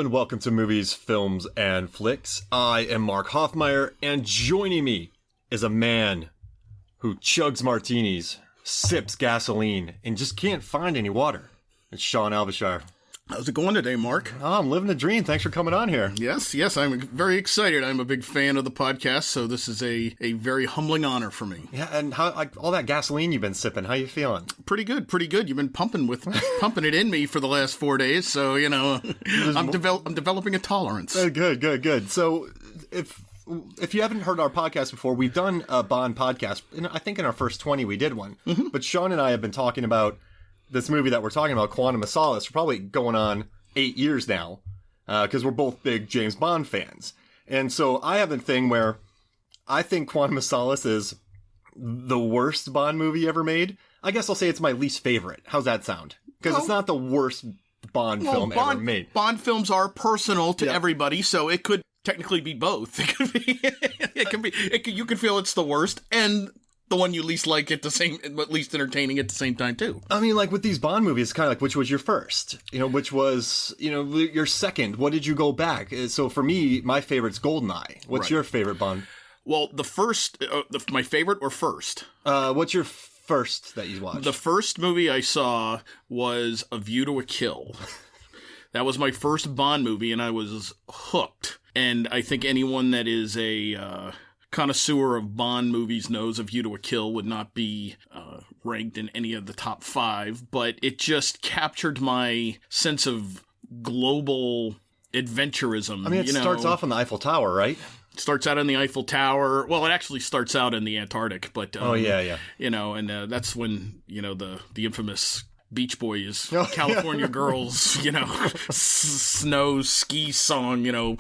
and welcome to Movies, Films, and Flicks. I am Mark Hoffmeyer, and joining me is a man who chugs martinis, sips gasoline, and just can't find any water. It's Sean Alvashar. How's it going today, Mark? Oh, I'm living a dream. Thanks for coming on here. Yes, I'm very excited. I'm a big fan of the podcast, so this is a very humbling honor for me. Yeah, and how all that gasoline you've been sipping, how you feeling? Pretty good. You've been pumping it in me for the last 4 days, so, you know, I'm developing a tolerance. Good. So, if you haven't heard our podcast before, we've done a Bond podcast. I think in our first 20 we did one. Mm-hmm. But Sean and I have been talking about this movie that we're talking about, Quantum of Solace, for probably going on 8 years now, because we're both big James Bond fans. And so I have a thing where I think Quantum of Solace is the worst Bond movie ever made. I guess I'll say it's my least favorite. How's that sound? Because it's not the worst Bond film ever made. Bond films are personal to everybody, so it could technically be both. It could be, you could feel it's the worst, and the one you least like at least entertaining at the same time too. I mean, like with these Bond movies, it's kind of like, which was your first? Which was, your second? What did you go back? So for me, my favorite's GoldenEye. What's your favorite Bond? Well, the first, my favorite or first? What's your first that you watched? The first movie I saw was A View to a Kill. That was my first Bond movie, and I was hooked. And I think anyone that is a connoisseur of Bond movies knows A View to a Kill would not be ranked in any of the top 5, but it just captured my sense of global adventurism. I mean, it starts off on the Eiffel Tower, right? It starts out in the Eiffel Tower. Well, it actually starts out in the Antarctic, but and that's when the infamous Beach Boys, California Girls, snow ski song,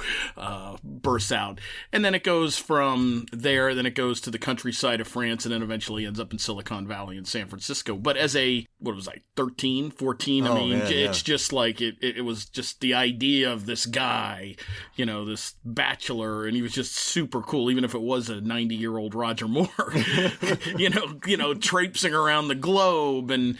bursts out. And then it goes from there, then it goes to the countryside of France, and then eventually ends up in Silicon Valley in San Francisco. But as 13, 14, it's just like, it was just the idea of this guy, this bachelor, and he was just super cool, even if it was a 90-year-old Roger Moore, traipsing around the globe, and,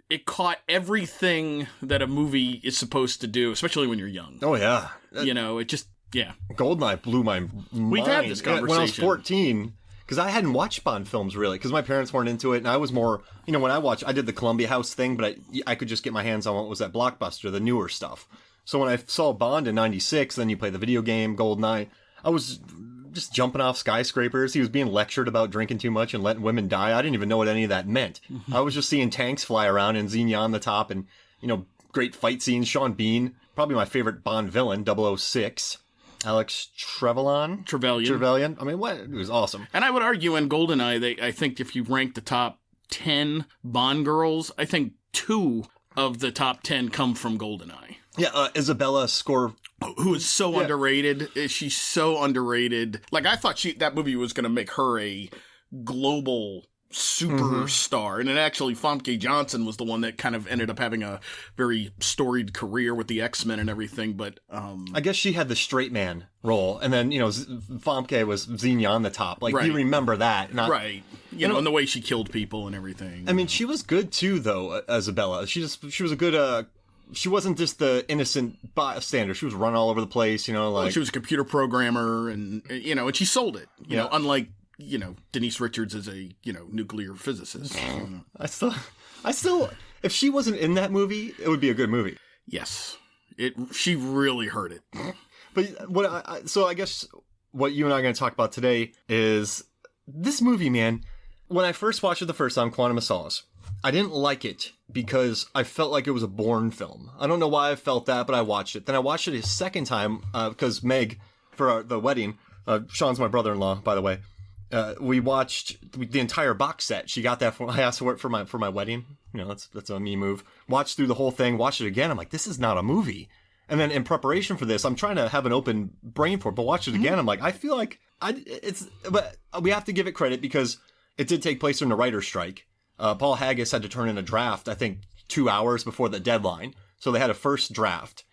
it caught everything that a movie is supposed to do, especially when you're young. Oh, yeah. GoldenEye blew my mind. We've had this conversation. When I was 14, because I hadn't watched Bond films, really, because my parents weren't into it, and I was more, when I did the Columbia House thing, but I could just get my hands on what was that Blockbuster, the newer stuff. So when I saw Bond in 96, then you play the video game, GoldenEye, I was just jumping off skyscrapers. He was being lectured about drinking too much and letting women die. I didn't even know what any of that meant. Mm-hmm. I was just seeing tanks fly around and Xenia on the top and, great fight scenes. Sean Bean, probably my favorite Bond villain, 006. Alex Trevelyan. I mean, what? It was awesome. And I would argue in GoldenEye, I think if you rank the top 10 Bond girls, I think 2 of the top 10 come from GoldenEye. Yeah, Isabella Scor... Who is so underrated. She's so underrated. Like, I thought that movie was going to make her a global superstar. And then actually, Famke Johnson was the one that kind of ended up having a very storied career with the X-Men and everything. But I guess she had the straight man role. And then, Famke was Xenia on the top. Like, you remember that. Right. And the way she killed people and everything. I mean, she was good, too, though, Isabella. She was a good... She wasn't just the innocent bystander. She was running all over the place, Well, she was a computer programmer and and she sold it, unlike, Denise Richards is a, nuclear physicist. I still, if she wasn't in that movie, it would be a good movie. Yes. She really hurt it. But so I guess what you and I are going to talk about today is this movie, man. When I first watched it the first time, Quantum of Solace, I didn't like it because I felt like it was a Bourne film. I don't know why I felt that, but I watched it. Then I watched it a second time because Meg, for the wedding, Sean's my brother-in-law, by the way, we watched the entire box set. She got that I asked for it for my wedding. That's a me move. Watched through the whole thing, watched it again. I'm like, this is not a movie. And then in preparation for this, I'm trying to have an open brain for it, but watch it again. I'm like, I feel like but we have to give it credit because it did take place during the writer's strike. Paul Haggis had to turn in a draft, I think, 2 hours before the deadline. So they had a first draft.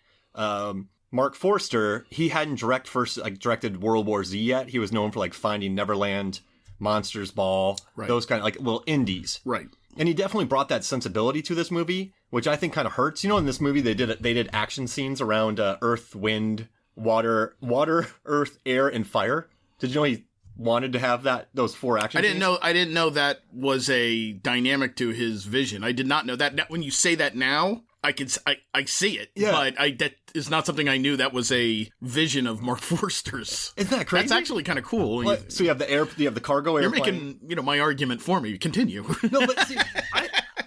Mark Forster, he hadn't directed World War Z yet. He was known for Finding Neverland, Monsters Ball, those kind of indies. Right. And he definitely brought that sensibility to this movie, which I think kind of hurts. You know, in this movie they did action scenes around earth, wind, water, earth, air, and fire. Did you know he wanted to have those 4 action scenes? I didn't know that was a dynamic to his vision. I did not know that. When you say that now, I see it. Yeah. But that is not something I knew that was a vision of Mark Forster's. Isn't that crazy? That's actually kind of cool. So you have the cargo airplane. You're making, my argument for me. Continue. No, but see,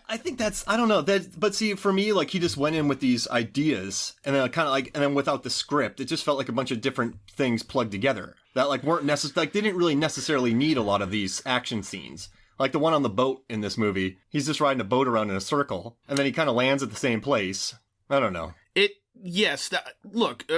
I think I don't know. But see, for me, like, he just went in with these ideas, and then and then without the script, it just felt like a bunch of different things plugged together that weren't necessary. Like, they didn't really necessarily need a lot of these action scenes. Like the one on the boat in this movie, he's just riding a boat around in a circle, and then he kind of lands at the same place. I don't know. Yes. Look,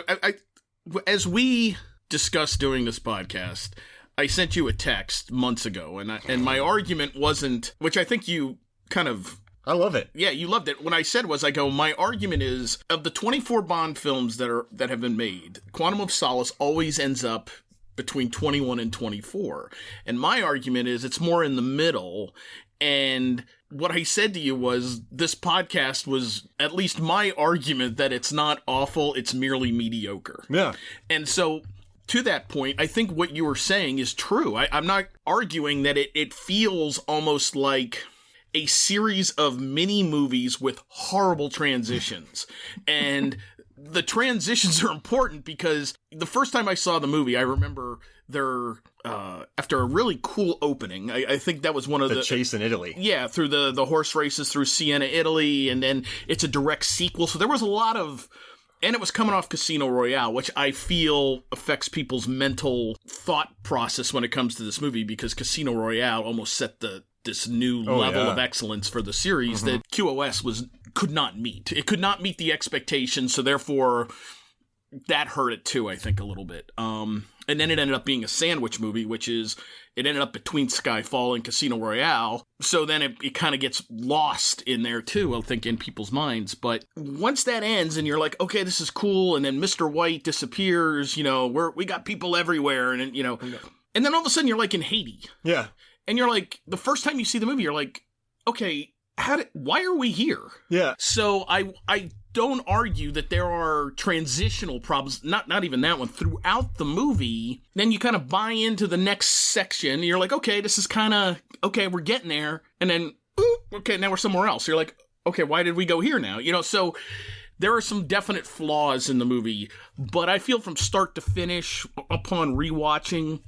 as we discussed doing this podcast, I sent you a text months ago, and my argument wasn't, which I think you kind of. I love it. Yeah, you loved it. What I said was, my argument is, of the 24 Bond films that have been made, Quantum of Solace always ends up between 21 and 24. And my argument is it's more in the middle. And what I said to you was, this podcast was at least my argument that it's not awful, it's merely mediocre. Yeah. And so, to that point, I think what you were saying is true. I'm not arguing that it feels almost like a series of mini movies with horrible transitions. And the transitions are important because the first time I saw the movie, I remember after a really cool opening, I think that was one of the chase in Italy. Yeah, through the horse races through Siena, Italy, and then it's a direct sequel. So there was a lot of, and it was coming off Casino Royale, which I feel affects people's mental thought process when it comes to this movie, because Casino Royale almost set this new level of excellence for the series that QOS could not meet. It could not meet the expectations, so therefore that hurt it too, I think, a little bit. And then it ended up being a sandwich movie, which is, it ended up between Skyfall and Casino Royale, so then it kind of gets lost in there too, I think, in people's minds. But once that ends and you're like, okay, this is cool, and then Mr. White disappears, we got people everywhere, and and then all of a sudden you're like in Haiti. Yeah. And you're like, the first time you see the movie, you're like, okay, why are we here? Yeah. So I don't argue that there are transitional problems, not even that one, throughout the movie. Then you kind of buy into the next section, and you're like, okay, this is kind of, okay, we're getting there. And then, okay, now we're somewhere else. You're like, okay, why did we go here now? So there are some definite flaws in the movie, but I feel from start to finish, upon rewatching,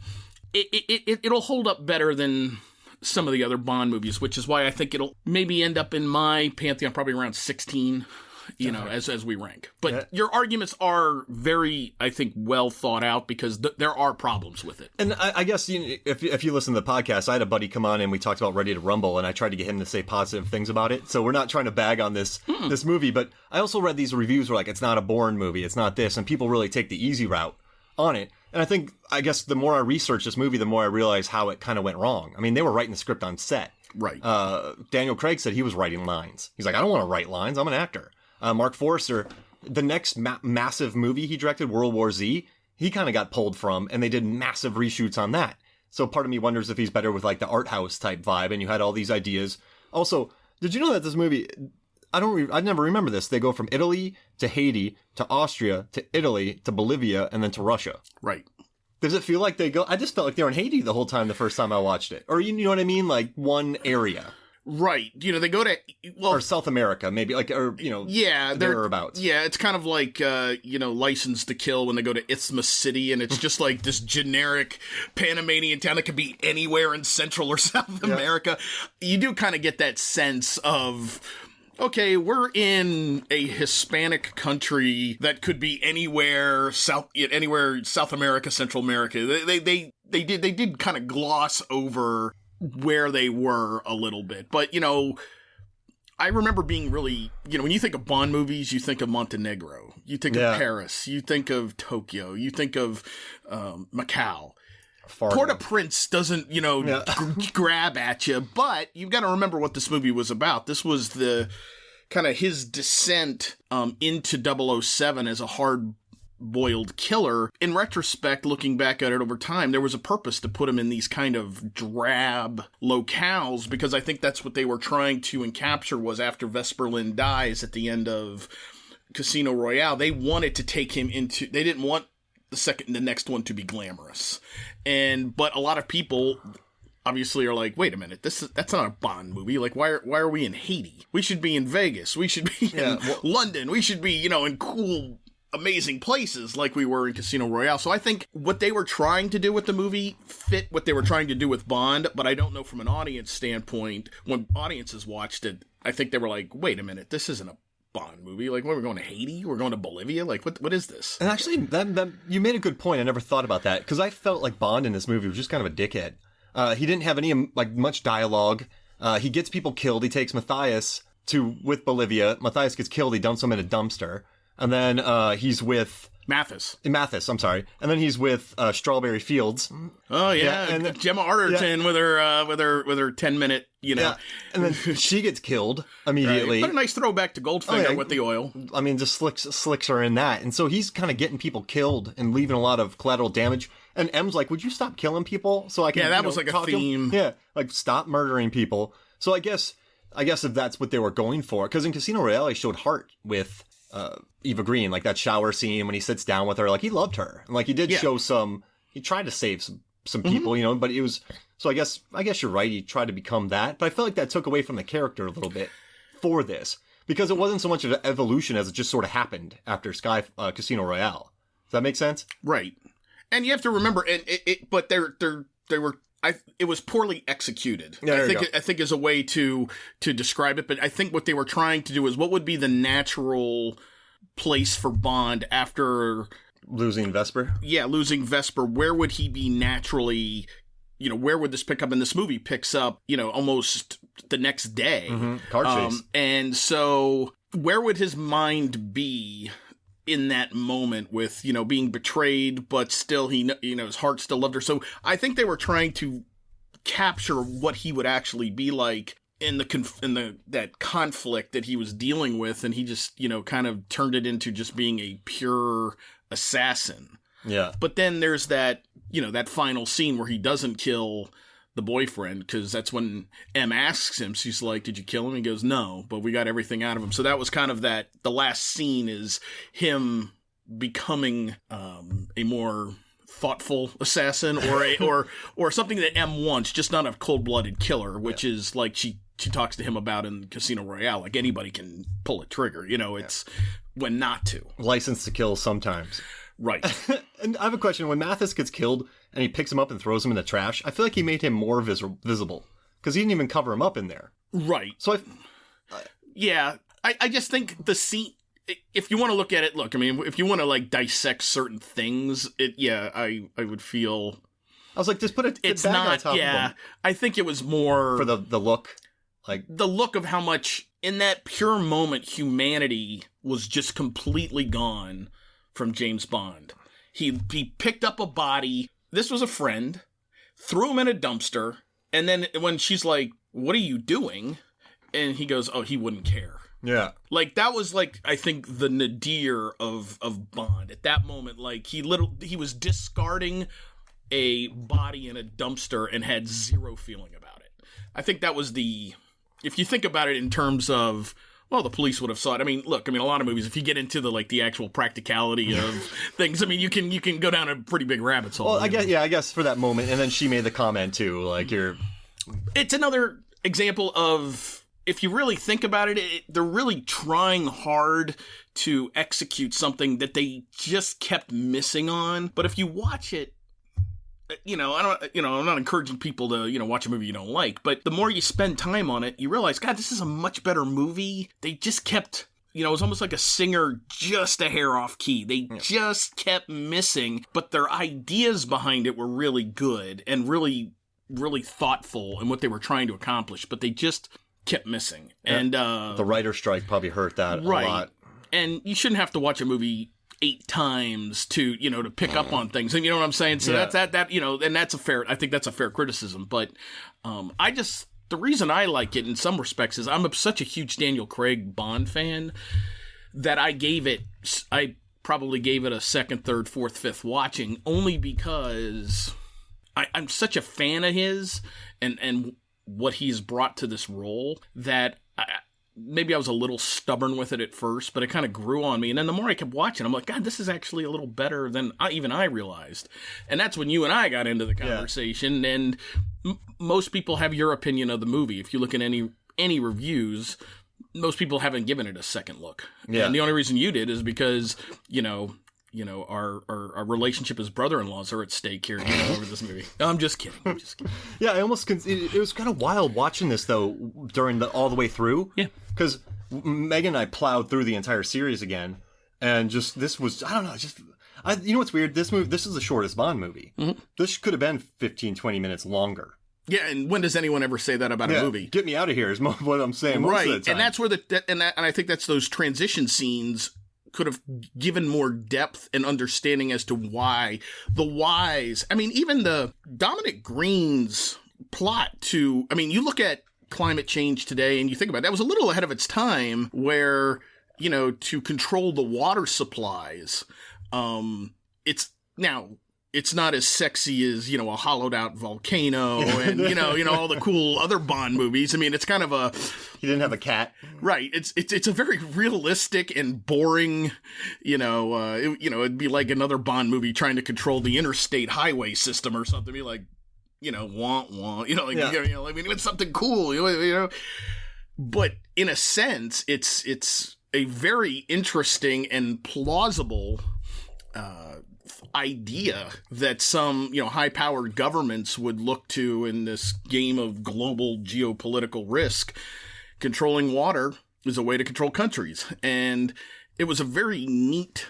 it'll hold up better than some of the other Bond movies, which is why I think it'll maybe end up in my pantheon probably around 16, as we rank. But your arguments are very, I think, well thought out, because there are problems with it. And I guess if you listen to the podcast, I had a buddy come on and we talked about Ready to Rumble, and I tried to get him to say positive things about it. So we're not trying to bag on this movie, but I also read these reviews where like, it's not a Bourne movie, it's not this, and people really take the easy route on it. And I guess the more I research this movie, the more I realize how it kind of went wrong. I mean, they were writing the script on set. Right. Daniel Craig said he was writing lines. He's like, I don't want to write lines, I'm an actor. Mark Forster, the next massive movie he directed, World War Z, he kind of got pulled from, and they did massive reshoots on that. So part of me wonders if he's better with like the art house type vibe, and you had all these ideas. Also, did you know that this movie, I never remember this. They go from Italy to Haiti to Austria to Italy to Bolivia and then to Russia. Right. Does it feel like they go? I just felt like they were in Haiti the whole time the first time I watched it. Or you know what I mean? Like one area. Right. They go to, or South America, maybe, yeah, thereabouts. Yeah, it's kind of like, License to Kill when they go to Isthmus City, and it's just like this generic Panamanian town that could be anywhere in Central or South America. You do kind of get that sense of, okay, we're in a Hispanic country that could be anywhere South America, Central America. They did kind of gloss over where they were a little bit. But, I remember being really, when you think of Bond movies, you think of Montenegro, you think of Paris, you think of Tokyo, you think of Macau. Port-au-Prince doesn't, grab at you, but you've got to remember what this movie was about. This was the kind of his descent into 007 as a hard hard-boiled killer. In retrospect, looking back at it over time, there was a purpose to put him in these kind of drab locales, because I think that's what they were trying to capture was after Vesper Lynd dies at the end of Casino Royale, they wanted to take him into... They didn't want the next one to be glamorous. But a lot of people... obviously are like, wait a minute, that's not a Bond movie. Like, why are we in Haiti? We should be in Vegas. We should be in London. We should be, in cool, amazing places like we were in Casino Royale. So I think what they were trying to do with the movie fit what they were trying to do with Bond, but I don't know from an audience standpoint, when audiences watched it, I think they were like, wait a minute, this isn't a Bond movie. Like, what, we're going to Haiti? We're going to Bolivia? Like, what is this? And actually, that you made a good point. I never thought about that, because I felt like Bond in this movie was just kind of a dickhead. He didn't have any, much dialogue. He gets people killed. He takes Matthias with Bolivia. Matthias gets killed. He dumps him in a dumpster. And then, he's with... Mathis, I'm sorry. And then he's with, Strawberry Fields. Oh, yeah. And then, Gemma Arterton with her 10-minute, Yeah. And then she gets killed immediately. Right. But a nice throwback to Goldfinger with the oil. I mean, just slicks her in that. And so he's kind of getting people killed and leaving a lot of collateral damage. And M's like, would you stop killing people so I can? Yeah, that was like a theme. Yeah, like stop murdering people. So I guess if that's what they were going for, because in Casino Royale, he showed heart with Eva Green, like that shower scene when he sits down with her, like he loved her, and like he did show some. He tried to save some people, but it was. So I guess you're right. He tried to become that, but I felt like that took away from the character a little bit for this, because it wasn't so much of an evolution as it just sort of happened after Casino Royale. Does that make sense? Right. And you have to remember, but they were. It was poorly executed. Yeah, I think is a way to describe it. But I think what they were trying to do is, what would be the natural place for Bond after losing Vesper? Yeah, losing Vesper. Where would he be naturally? Where would this pick up? And this movie picks up, almost the next day. Mm-hmm. Car chase. And so, where would his mind be in that moment with, being betrayed, but still his heart still loved her. So I think they were trying to capture what he would actually be like in that conflict that he was dealing with. And he just, kind of turned it into just being a pure assassin. Yeah. But then there's that, that final scene where he doesn't kill the boyfriend, because that's when M asks him, she's like, did you kill him? He goes, no, but we got everything out of him. So that was kind of the last scene is him becoming a more thoughtful assassin, or something that M wants, just not a cold-blooded killer, which is like she talks to him about in Casino Royale. Like, anybody can pull a trigger, it's when not to. License to kill sometimes. Right. And I have a question. When Mathis gets killed and he picks him up and throws him in the trash, I feel like he made him more visible, because he didn't even cover him up in there. Right. So I just think the scene, if you want to look at it, if you want to dissect certain things, I would feel. I was like, just put it. It's not. On top of him. I think it was more for the look, like the look of how much in that pure moment humanity was just completely gone from James Bond. He picked up a body. This was a friend. Threw him in a dumpster. And then when she's like, what are you doing? And he goes, oh, he wouldn't care. Yeah. Like, that was I think the nadir of Bond. At that moment, he was discarding a body in a dumpster and had zero feeling about it. I think that was if you think about it in terms of, well, the police would have saw it. I mean, look, a lot of movies, if you get into the actual practicality of things, you can go down a pretty big rabbit hole. Well, I guess for that moment, and then she made the comment too, It's another example of, if you really think about it, they're really trying hard to execute something that they just kept missing on. But if you watch it, I'm not encouraging people to, watch a movie you don't like, but the more you spend time on it, you realize, God, this is a much better movie. They just kept, it was almost like a singer just a hair off key. They just kept missing, but their ideas behind it were really good and really, really thoughtful in what they were trying to accomplish, but they just kept missing. And the writer strike probably hurt that a lot. And you shouldn't have to watch a movie 8 times to pick up on things, and you know what I'm saying. So that's that and that's I think that's a fair criticism. But the reason I like it in some respects is I'm such a huge Daniel Craig Bond fan that I probably gave it a second, third, fourth, fifth watching, only because I'm such a fan of his and what he's brought to this role that maybe I was a little stubborn with it at first, but it kind of grew on me. And then the more I kept watching, I'm like, God, this is actually a little better than even I realized. And that's when you and I got into the conversation. Yeah. And most people have your opinion of the movie. If you look at any reviews, most people haven't given it a second look. Yeah. And the only reason you did is because, our relationship as brother-in-laws are at stake here, over this movie. No, I'm just kidding. Yeah, I almost it was kind of wild watching this though during all the way through. Yeah, because Megan and I plowed through the entire series again, and just this was you know what's weird? This is the shortest Bond movie. Mm-hmm. This could have been 15, 20 minutes longer. Yeah, and when does anyone ever say that about a movie? Get me out of here is what I'm saying most of the time. And that's where and I think that's those transition scenes could have given more depth and understanding as to why the whys. I mean, even the Dominic Green's plot you look at climate change today and you think about it, that was a little ahead of its time where, to control the water supplies, it's not as sexy as, a hollowed out volcano and, all the cool other Bond movies. I mean, it's kind of He didn't have a cat. Right. It's a very realistic and boring, it'd be like another Bond movie trying to control the interstate highway system or something. Be like, wah, it's something cool, But in a sense, it's a very interesting and plausible, idea that some, high-powered governments would look to in this game of global geopolitical risk. Controlling water is a way to control countries. And it was a very neat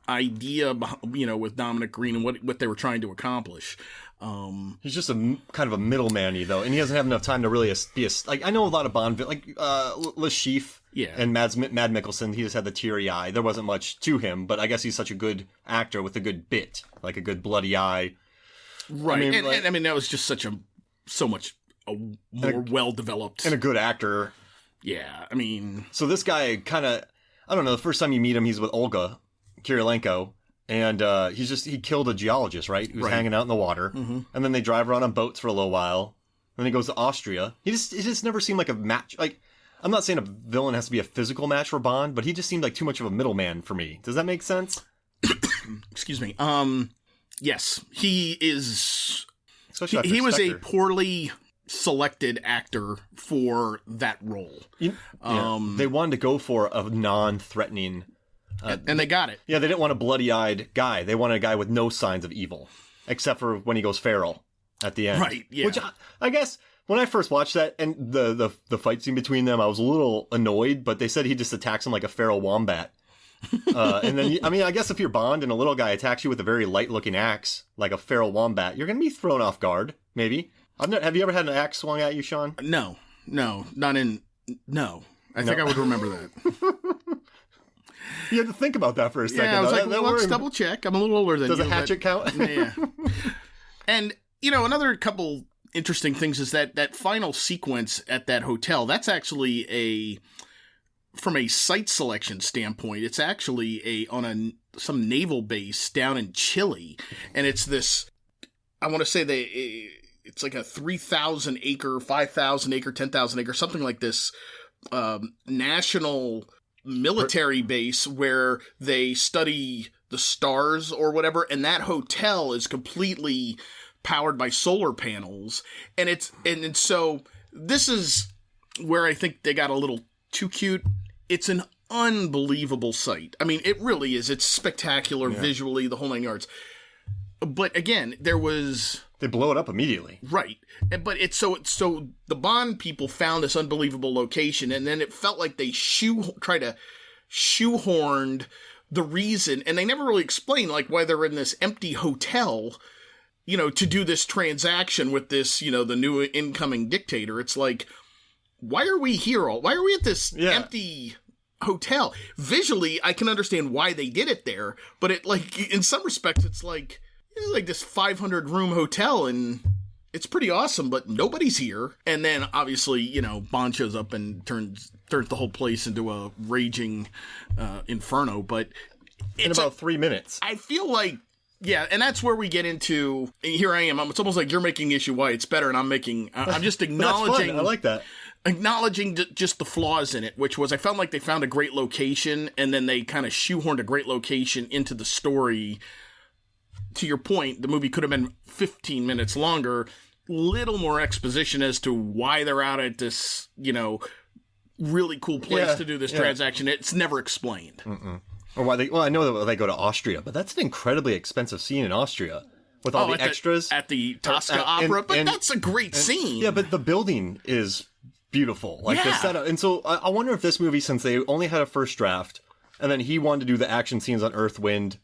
idea, with Dominic Green and what they were trying to accomplish. He's just kind of a middleman-y, though, and he doesn't have enough time to really be I know a lot of Bond, like Le Chiffre and Mad Mikkelsen, he just had the teary eye. There wasn't much to him, but I guess he's such a good actor with a good bit, like a good bloody eye. Right, and that was just so much more well-developed. And a good actor. Yeah, So this guy kind of, I don't know, the first time you meet him, he's with Olga Kurylenko. And he killed a geologist, right? Who was hanging out in the water. Mm-hmm. And then they drive around on boats for a little while. Then he goes to Austria. It just never seemed like a match. Like, I'm not saying a villain has to be a physical match for Bond, but he just seemed like too much of a middleman for me. Does that make sense? Excuse me. Yes, he is. He was a poorly selected actor for that role. They wanted to go for a non-threatening. And they got it. Yeah, they didn't want a bloody-eyed guy. They wanted a guy with no signs of evil, except for when he goes feral at the end. Right, yeah. Which, I guess, when I first watched that, and the fight scene between them, I was a little annoyed, but they said he just attacks him like a feral wombat. And then, I guess if you're Bond and a little guy attacks you with a very light-looking axe, like a feral wombat, you're going to be thrown off guard, maybe. Have you ever had an axe swung at you, Sean? No. I think I would remember that. You had to think about that for a second. Yeah, I was like, let's double check. I'm a little older than you. Does a hatchet count? Yeah. And, another couple interesting things is that final sequence at that hotel, that's actually from a site selection standpoint, it's actually on some naval base down in Chile. And it's this, I want to say it's like a 3,000 acre, 5,000 acre, 10,000 acre, something like this, national military base where they study the stars or whatever, and that hotel is completely powered by solar panels, and so this is where I think they got a little too cute. It's an unbelievable sight. It really is. It's spectacular visually, the whole 9 yards. But again, they blow it up immediately. Right. But it's so the Bond people found this unbelievable location, and then it felt like they tried to shoehorned the reason, and they never really explained like why they're in this empty hotel, to do this transaction with this, the new incoming dictator. It's like, why are we here? Why are we at this empty hotel? Visually, I can understand why they did it there, but it in some respects, it's like this 500 room hotel, and it's pretty awesome, but nobody's here. And then obviously, Bond shows up and turns the whole place into a raging inferno. But in about 3 minutes. I feel like, yeah, and that's where we get into, here I am, it's almost like you're making the issue why it's better, and I'm just acknowledging. That's fun. I like that. Acknowledging just the flaws in it, which was I felt like they found a great location, and then they kind of shoehorned a great location into the story. To your point, the movie could have been 15 minutes longer, little more exposition as to why they're out at this, really cool place to do this transaction. It's never explained. Or why they? Well, I know that they go to Austria, but that's an incredibly expensive scene in Austria with all the extras at the Tosca Opera. But that's a great scene. Yeah, but the building is beautiful, like the setup. And so I wonder if this movie, since they only had a first draft, and then he wanted to do the action scenes on Earth, Wind.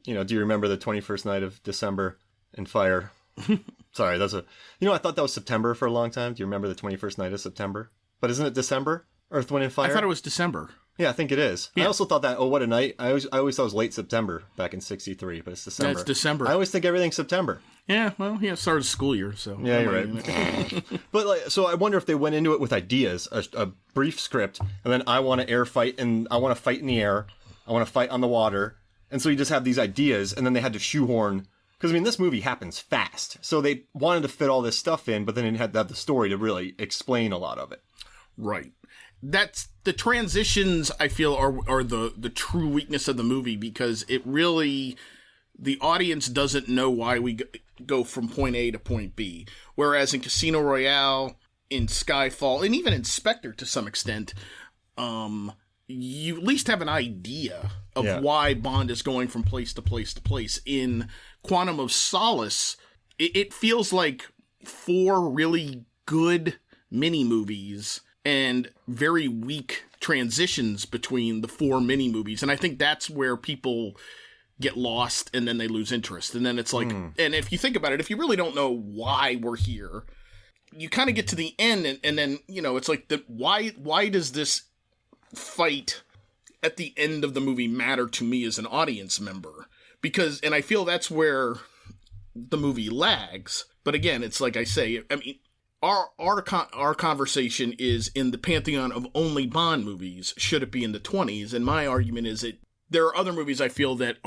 Do you remember the 21st Night of December and Fire? Sorry, that's I thought that was September for a long time. Do you remember the 21st Night of September? But isn't it December? Earth, Wind, and Fire? I thought it was December. Yeah, I think it is. Yeah. I also thought that, what a night. I always thought it was late September back in 63, but it's December. Yeah, it's December. I always think everything's September. Yeah, well, it started the school year, so. Yeah, you're right. But, so I wonder if they went into it with ideas, a brief script, and then I want to air fight, and I want to fight in the air, I want to fight on the water, and so you just have these ideas, and then they had to shoehorn, because, this movie happens fast, so they wanted to fit all this stuff in, but then it had to have the story to really explain a lot of it. Right. That's the transitions I feel are the true weakness of the movie, because it really, the audience doesn't know why we go from point A to point B. Whereas in Casino Royale, in Skyfall, and even in Spectre to some extent, you at least have an idea of why Bond is going from place to place to place. In Quantum of Solace, it feels like 4 really good mini-movies and very weak transitions between the 4 mini-movies. And I think that's where people get lost, and then they lose interest. And then it's like, and if you think about it, if you really don't know why we're here, you kind of get to the end, and then, it's like, why does this fight at the end of the movie matter to me as an audience member? Because, and I feel that's where the movie lags. But again, it's like I say, Our conversation is in the pantheon of only Bond movies. Should it be in the 20s? And my argument is that there are other movies I feel that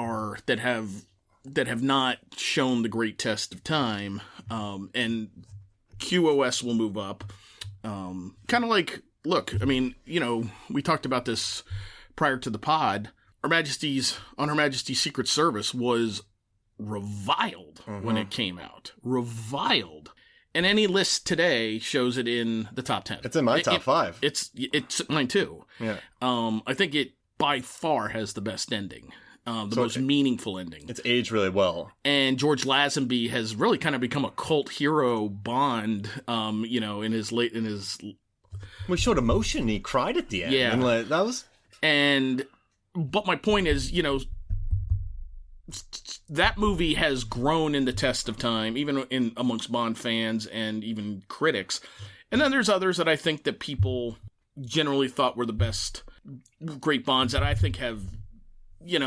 have not shown the great test of time. And QoS will move up. Kind of like, look, we talked about this prior to the pod. On Her Majesty's Secret Service was reviled when it came out. Reviled. And any list today shows it in the top 10. It's in my top 5. It's mine too. Yeah. I think it by far has the best ending, most meaningful ending. It's aged really well. And George Lazenby has really kind of become a cult hero Bond. In his. We showed emotion. He cried at the end. Yeah. And that was. But my point is, that movie has grown in the test of time, even amongst Bond fans and even critics. And then there's others that I think that people generally thought were the best great Bonds that I think have,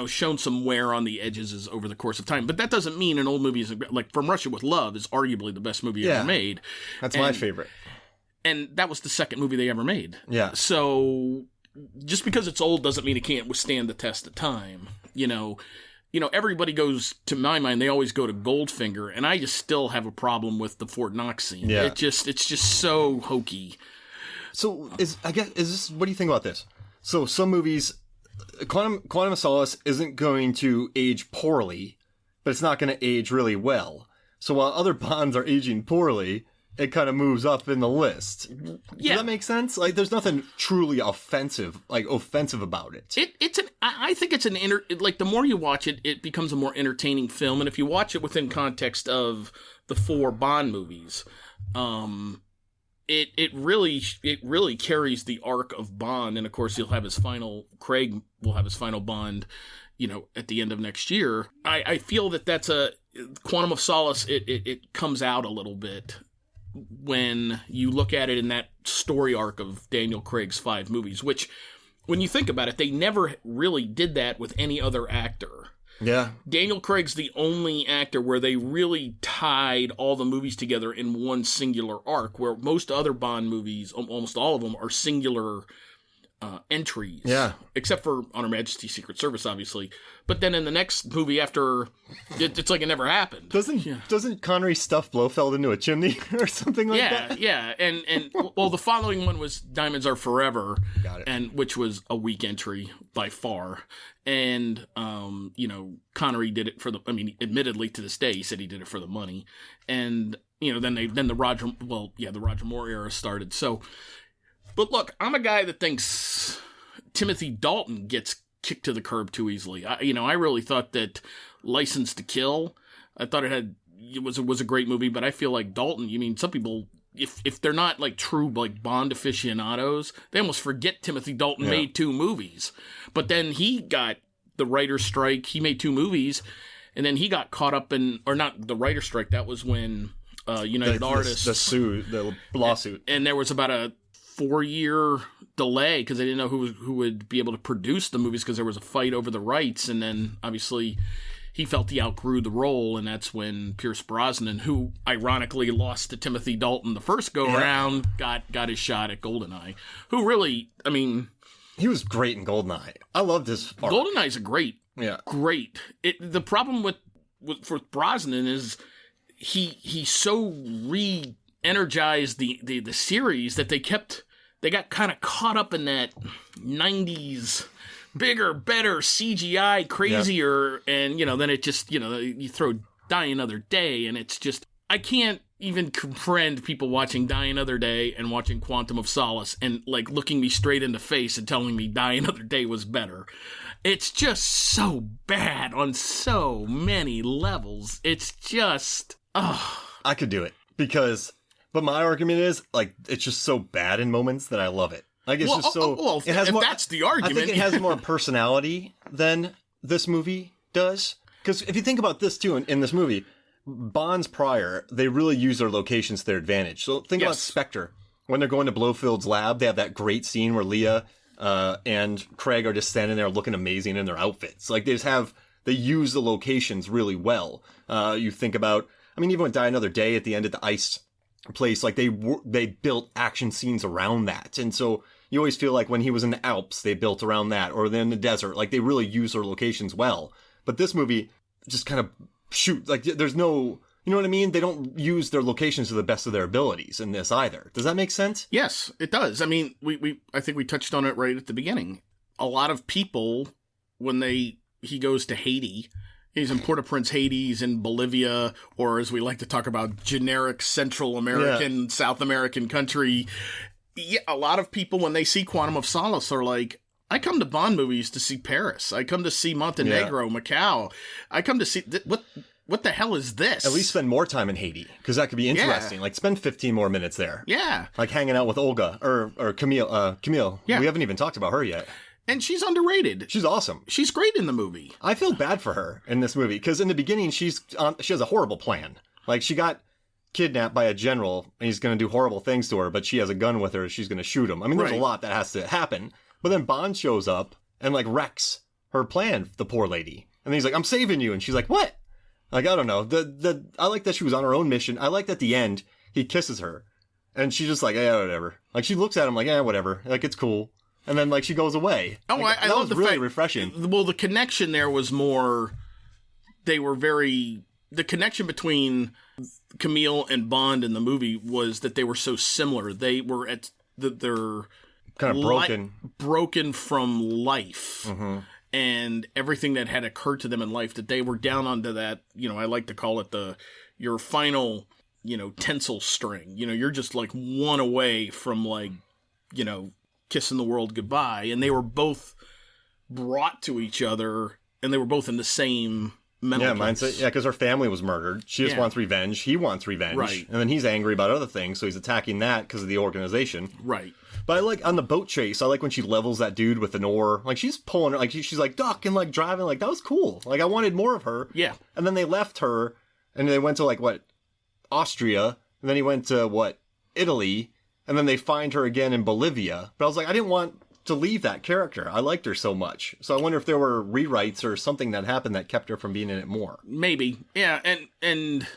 shown some wear on the edges over the course of time. But that doesn't mean an old movie is, like From Russia with Love is arguably the best movie ever made. That's my favorite. And that was the second movie they ever made. Yeah. So just because it's old doesn't mean it can't withstand the test of time, everybody goes, to my mind, they always go to Goldfinger, and I just still have a problem with the Fort Knox scene. Yeah. It's just so hokey. So what do you think about this? So some movies, Quantum of Solace isn't going to age poorly, but it's not going to age really well. So while other Bonds are aging poorly, it kind of moves up in the list. Does that make sense? Like, there's nothing truly offensive about it. I think it's the more you watch it, it becomes a more entertaining film. And if you watch it within context of the 4 Bond movies, it really carries the arc of Bond. And of course, Craig will have his final Bond, at the end of next year. I feel that's Quantum of Solace, it comes out a little bit when you look at it in that story arc of Daniel Craig's 5 movies, which, when you think about it, they never really did that with any other actor. Yeah. Daniel Craig's the only actor where they really tied all the movies together in one singular arc, where most other Bond movies, almost all of them, are singular entries. Yeah. Except for On Her Majesty's Secret Service, obviously. But then in the next movie after, it's like it never happened. Doesn't Connery stuff Blofeld into a chimney or something like that? Yeah. And well, the following one was Diamonds Are Forever. Got it. And which was a weak entry by far. And, Connery did it admittedly to this day, he said he did it for the money. And, then the Roger Moore era started. So, but look, I'm a guy that thinks Timothy Dalton gets kicked to the curb too easily. I really thought that License to Kill, I thought it was a great movie, but I feel like Dalton, some people, if they're not like true like Bond aficionados, they almost forget Timothy Dalton made 2 movies. But then he got the writer's strike. He made 2 movies, and then he got caught up in, or not the writer's strike. That was when United Artists, the lawsuit, and there was about a 4-year delay because they didn't know who would be able to produce the movies because there was a fight over the rights, and then obviously he felt he outgrew the role, and that's when Pierce Brosnan, who ironically lost to Timothy Dalton the first go-around, got his shot at GoldenEye, who really, he was great in GoldenEye. I loved his art. GoldenEye's a great. The problem with Brosnan is he so re-energized the series that they got kind of caught up in that 90s bigger, better, CGI, crazier, and, then it just, you throw Die Another Day, and it's just, I can't even comprehend people watching Die Another Day and watching Quantum of Solace and, like, looking me straight in the face and telling me Die Another Day was better. It's just so bad on so many levels. It's just, I could do it, but my argument is, like, it's just so bad in moments that I love it. Like, it's just so... Well, that's the argument. I think it has more personality than this movie does. Because if you think about this, too, in this movie, Bonds prior, they really use their locations to their advantage. So think about Spectre. When they're going to Blofeld's lab, they have that great scene where Leah and Craig are just standing there looking amazing in their outfits. Like, they use the locations really well. You think about... even with Die Another Day at the end of the ice place, like, they built action scenes around that. And so... you always feel like when he was in the Alps, they built around that, or then in the desert, like they really use their locations well. But this movie just kind of there's no, you know what I mean? They don't use their locations to the best of their abilities in this either. Does that make sense? Yes, it does. I think we touched on it right at the beginning. A lot of people, when he goes to Haiti, he's in Port-au-Prince, Haiti, he's in Bolivia, or as we like to talk about, generic Central American, South American country. Yeah, a lot of people, when they see Quantum of Solace, are like, I come to Bond movies to see Paris. I come to see Montenegro, Macau. I come to see... What the hell is this? At least spend more time in Haiti, because that could be interesting. Yeah. Like, spend 15 more minutes there. Yeah. Like, hanging out with Olga, or Camille. Camille. Yeah. We haven't even talked about her yet. And she's underrated. She's awesome. She's great in the movie. I feel bad for her in this movie, because in the beginning, she has a horrible plan. Like, she got... kidnapped by a general, and he's going to do horrible things to her, but she has a gun with her, she's going to shoot him. There's a lot that has to happen. But then Bond shows up and, like, wrecks her plan, the poor lady. And then he's like, I'm saving you. And she's like, what? Like, I don't know. I like that she was on her own mission. I like that at the end, he kisses her. And she's just like, yeah, whatever. Like, she looks at him like, yeah, whatever. Like, it's cool. And then, like, she goes away. Oh, like, I that love was the really fact, refreshing. Well, the connection there was more... The connection between Camille and Bond in the movie was that they were so similar. They were they're kind of broken from life, and everything that had occurred to them in life, that they were down onto that, I like to call it your final, tensile string. You're just like one away from, like, kissing the world goodbye. And they were both brought to each other, and they were both in the same mental mindset. Yeah, because her family was murdered. She just wants revenge. He wants revenge. Right. And then he's angry about other things, so he's attacking that because of the organization. Right. But I like, on the boat chase, I like when she levels that dude with an oar. Like, she's pulling her, like, she's like duck and, like, driving. Like, that was cool. Like, I wanted more of her. Yeah. And then they left her, and they went to, like, Austria. And then he went to, Italy. And then they find her again in Bolivia. But I was like, I didn't want to leave that character. I liked her so much. So I wonder if there were rewrites or something that happened that kept her from being in it more. Maybe. Yeah, and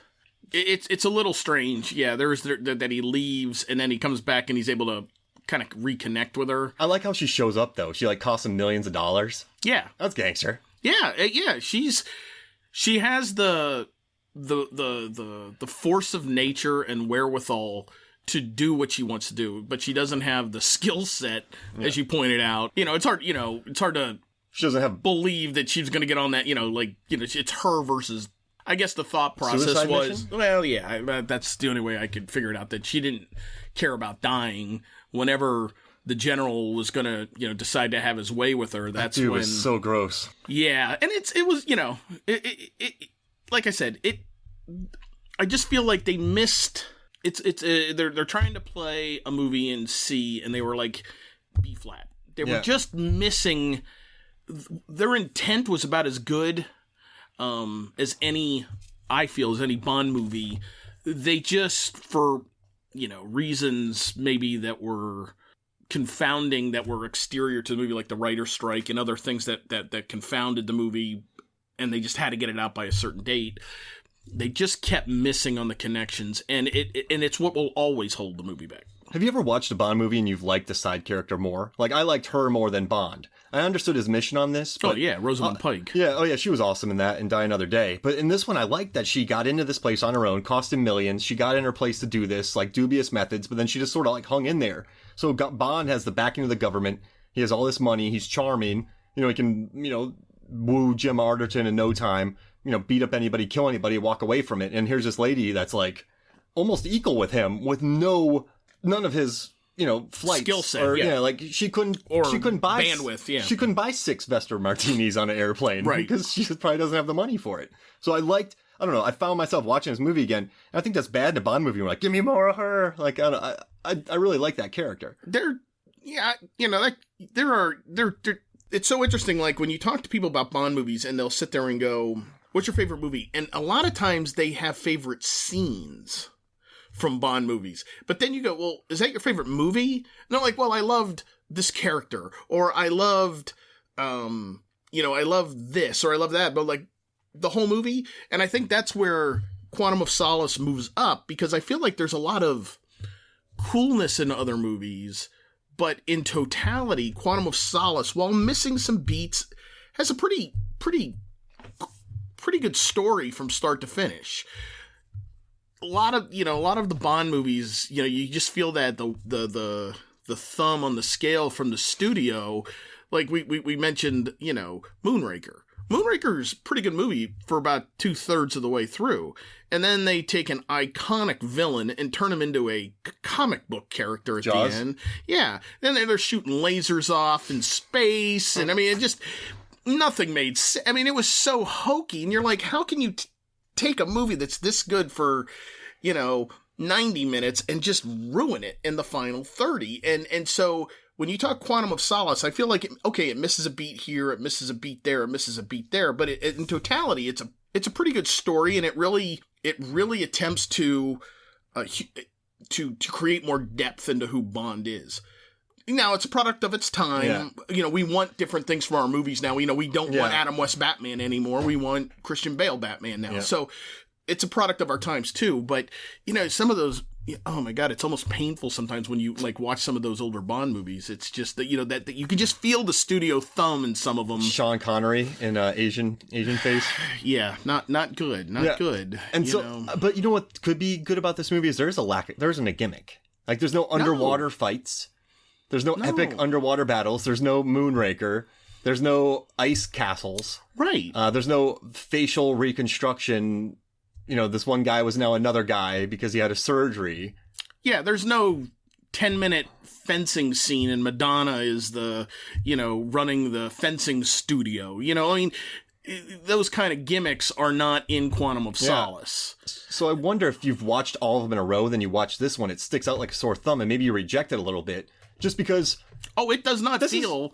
it's a little strange. Yeah, there's that he leaves and then he comes back and he's able to kind of reconnect with her. I like how she shows up though. She like costs him millions of dollars. Yeah, that's gangster. Yeah. She has the force of nature and wherewithal to do what she wants to do, but she doesn't have the skill set, as you pointed out. It's hard. It's hard to. She doesn't have believe that she's going to get on that. It's her versus. I guess the thought process Suicide was, mission? well, yeah, that's the only way I could figure it out, that she didn't care about dying whenever the general was going to, decide to have his way with her. That's that dude when was so gross. Yeah, and it was, like I said, I just feel like they missed. They're trying to play a movie in C, and they were like B flat. They were just missing. Their intent was about as good as any Bond movie. They just, for reasons maybe that were confounding, that were exterior to the movie, like the writer's strike and other things that confounded the movie, and they just had to get it out by a certain date. They just kept missing on the connections, and it's what will always hold the movie back. Have you ever watched a Bond movie and you've liked the side character more? Like, I liked her more than Bond. I understood his mission on this. But, Rosamund Pike. Yeah, oh yeah, she was awesome in that and Die Another Day. But in this one, I liked that she got into this place on her own, cost him millions. She got in her place to do this, like dubious methods, but then she just sort of like hung in there. So Bond has the backing of the government. He has all this money. He's charming. He can, woo Jim Arterton in no time. Beat up anybody, kill anybody, walk away from it. And here's this lady that's like almost equal with him, with none of his, flights. Skill set, like she couldn't buy bandwidth, She couldn't buy 6 Vester Martinis on an airplane, right? Because she probably doesn't have the money for it. So I don't know, I found myself watching this movie again, and I think that's bad in a Bond movie. We're like, give me more of her. Like, I really like that character. It's so interesting, like, when you talk to people about Bond movies, and they'll sit there and go, what's your favorite movie? And a lot of times they have favorite scenes from Bond movies. But then you go, well, is that your favorite movie? No, like, well, I loved this character, or I loved, I loved this, or I love that, but like the whole movie. And I think that's where Quantum of Solace moves up, because I feel like there's a lot of coolness in other movies, but in totality, Quantum of Solace, while missing some beats, has a pretty good story from start to finish. A lot of the Bond movies, you just feel that the thumb on the scale from the studio, like we mentioned, Moonraker. Moonraker's a pretty good movie for about 2/3 of the way through. And then they take an iconic villain and turn him into a comic book character at Jaws? the end. Yeah. Then they're shooting lasers off in space. And it just, nothing made sense. It was so hokey. And you're like, how can you take a movie that's this good for, 90 minutes and just ruin it in the final 30? And so when you talk Quantum of Solace, I feel like, it misses a beat here, it misses a beat there, it misses a beat there, but in totality, it's a pretty good story, and it really attempts to create more depth into who Bond is. Now, it's a product of its time. Yeah. We want different things from our movies now. We don't want Adam West Batman anymore. We want Christian Bale Batman now. Yeah. So it's a product of our times too. But, some of those, oh my God, it's almost painful sometimes when you like watch some of those older Bond movies. It's just that, that you can just feel the studio thumb in some of them. Sean Connery in Asian face. Yeah, not good. Not good. And but you know what could be good about this movie is there isn't a gimmick. Like, there's no underwater fights. There's no epic underwater battles. There's no Moonraker. There's no ice castles. Right. There's no facial reconstruction. This one guy was now another guy because he had a surgery. Yeah, there's no 10-minute fencing scene and Madonna is the, running the fencing studio. Those kind of gimmicks are not in Quantum of Solace. So I wonder if you've watched all of them in a row, then you watch this one, it sticks out like a sore thumb, and maybe you reject it a little bit. Just because... Oh, it does not feel...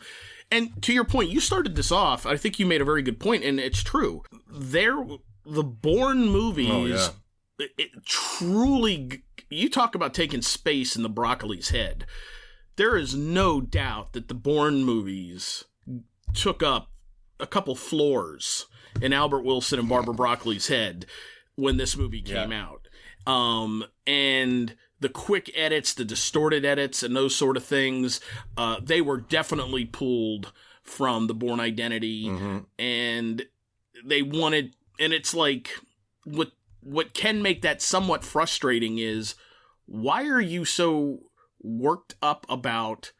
And to your point, you started this off. I think you made a very good point, and it's true. The Bourne movies, it truly... You talk about taking space in the broccoli's head. There is no doubt that the Bourne movies took up a couple floors in Albert Wilson and Barbara Broccoli's head when this movie came out. And the quick edits, the distorted edits, and those sort of things, they were definitely pulled from the Bourne Identity, and they wanted, and it's like, what can make that somewhat frustrating is, why are you so worked up about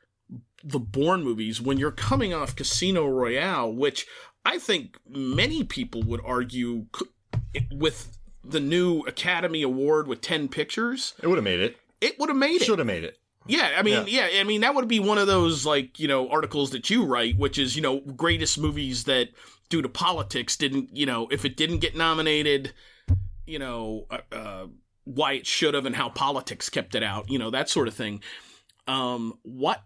the Bourne movies when you're coming off Casino Royale, which I think many people would argue with the new Academy Award with 10 pictures. It would have made it. It would have made it. Should have made it. Yeah, I mean, that would be one of those, like, articles that you write, which is, greatest movies that, due to politics, didn't, if it didn't get nominated, why it should have and how politics kept it out, that sort of thing. Why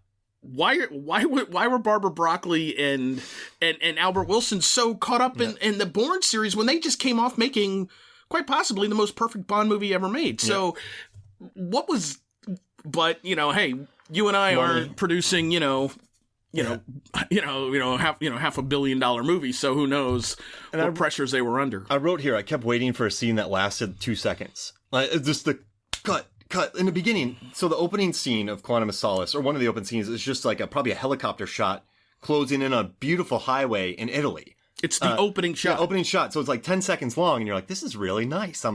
were Barbara Broccoli and Albert Wilson so caught up in the Bourne series when they just came off making quite possibly the most perfect Bond movie ever made? So what was, but hey, you and I aren't producing, half $500 million movie, so who knows what pressures they were under. I wrote here, I kept waiting for a scene that lasted 2 seconds. Like, just the cut in the beginning. So the opening scene of Quantum of Solace, or one of the open scenes, is just like probably a helicopter shot closing in a beautiful highway in Italy. It's the opening shot. Yeah, opening shot. So it's like 10 seconds long, and you're like, this is really nice.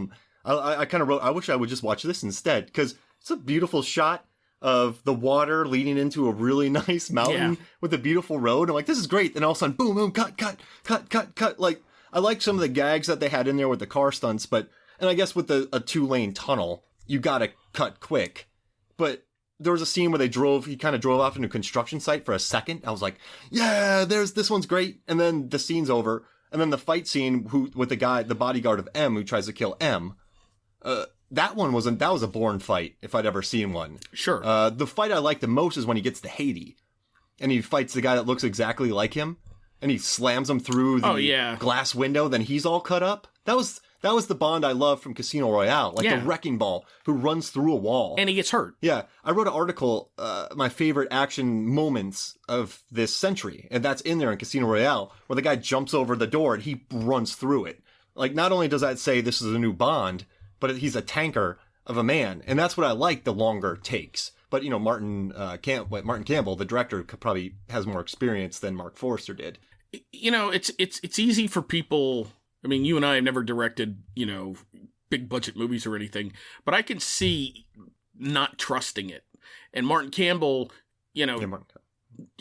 I kind of wrote, I wish I would just watch this instead, because it's a beautiful shot of the water leading into a really nice mountain with a beautiful road. I'm like, this is great. And all of a sudden, boom, boom, cut. Like, I like some of the gags that they had in there with the car stunts, and I guess with a 2-lane tunnel, you gotta cut quick. But there was a scene where he kind of drove off into a construction site for a second. I was like, yeah, this one's great. And then the scene's over. And then the fight scene with the bodyguard of M who tries to kill M, that was a Bourne fight, if I'd ever seen one. Sure. The fight I like the most is when he gets to Haiti, and he fights the guy that looks exactly like him, and he slams him through the glass window, then he's all cut up. That was the Bond I love from Casino Royale, like the wrecking ball who runs through a wall. And he gets hurt. Yeah. I wrote an article, my favorite action moments of this century, and that's in there in Casino Royale, where the guy jumps over the door and he runs through it. Like, not only does that say this is a new Bond, but he's a tanker of a man. And that's what I like, the longer takes. But, Martin Campbell, the director, probably has more experience than Mark Forster did. It's easy for people. I mean, you and I have never directed, big budget movies or anything, but I can see not trusting it. And Martin Campbell,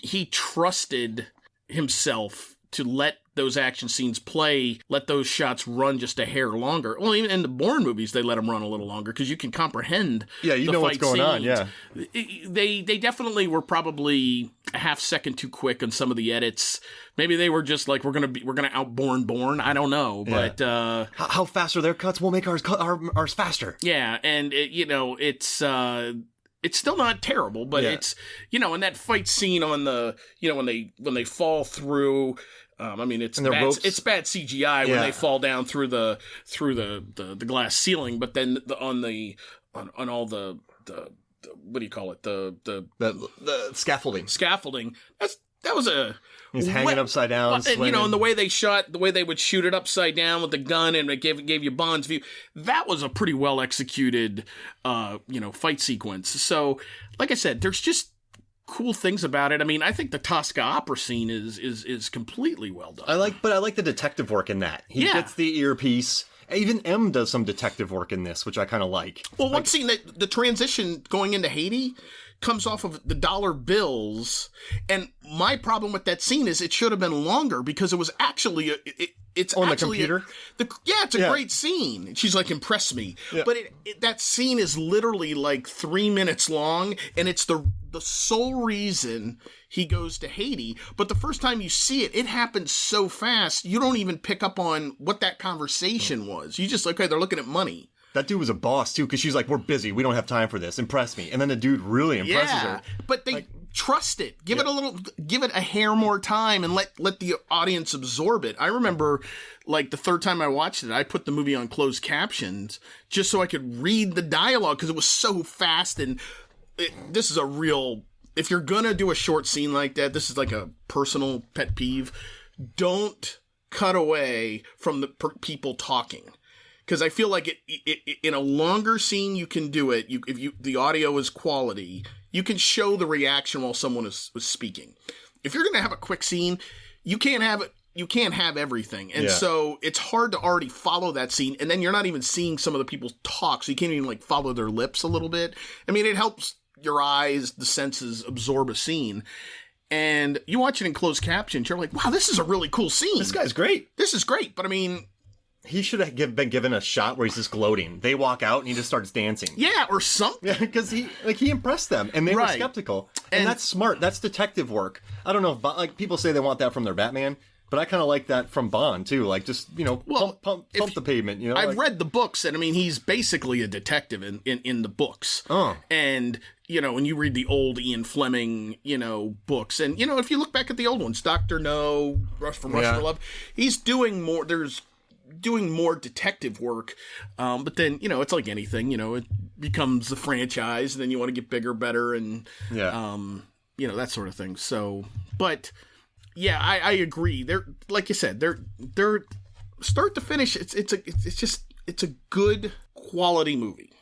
he trusted himself to let those action scenes play, let those shots run just a hair longer. Well, even in the Bourne movies, they let them run a little longer because you can comprehend the know what's going on, yeah. They definitely were probably a half second too quick on some of the edits. Maybe they were just like, we're gonna out-Bourne Bourne. I don't know, but how fast are their cuts? We'll make ours faster. Yeah, and it's still not terrible, but it's in that fight scene on the when they fall through. It's bad CGI when they fall down through the glass ceiling, but then on all the what do you call it, the scaffolding. That was he's hanging upside down, and the way they would shoot it upside down with the gun, and it gave you Bond's view. That was a pretty well executed fight sequence. So, like I said, there's just cool things about it. I mean, I think the Tosca opera scene is completely well done. I like the detective work in that. He gets the earpiece. Even M does some detective work in this, which I kind of like. Well, one scene that the transition going into Haiti comes off of the dollar bills, and my problem with that scene is it should have been longer because it was actually it's on actually the computer. It's a great scene. She's like, impress me, but that scene is literally like 3 minutes long, and it's the sole reason he goes to Haiti. But the first time you see it, it happens so fast you don't even pick up on what that conversation was. You just like, okay, they're looking at money. That dude was a boss, too, because she's like, we're busy. We don't have time for this. Impress me. And then the dude really impresses her. But they trust it. Give it a hair more time and let the audience absorb it. I remember, like, the third time I watched it, I put the movie on closed captions just so I could read the dialogue because it was so fast. And this is a real... If you're going to do a short scene like that, this is like a personal pet peeve. Don't cut away from the people talking. because I feel like it in a longer scene you can do it. If the audio is quality, you can show the reaction while someone was speaking. If you're going to have a quick scene, you can't have it. You can't have everything. And so it's hard to already follow that scene. And then you're not even seeing some of the people talk. So you can't even like follow their lips a little bit. I mean, it helps your eyes, the senses absorb a scene. And you watch it in closed captions. You're like, wow, this is a really cool scene. This guy's great. This is great. But I mean, he should have been given a shot where he's just gloating. They walk out and he just starts dancing. Yeah, or something. Yeah, because he impressed them and they were skeptical. And that's smart. That's detective work. I don't know if like people say they want that from their Batman. But I kind of like that from Bond, too. Like, just, pump the pavement, I've read the books, and I mean, he's basically a detective in the books. Oh. And, when you read the old Ian Fleming, books, and, if you look back at the old ones, Dr. No, Rush for Love, he's doing more, doing more detective work. But then, it's like anything, it becomes a franchise, and then you want to get bigger, better, and, that sort of thing. So, but... Yeah, I agree. They're like you said, they're start to finish. It's a good quality movie.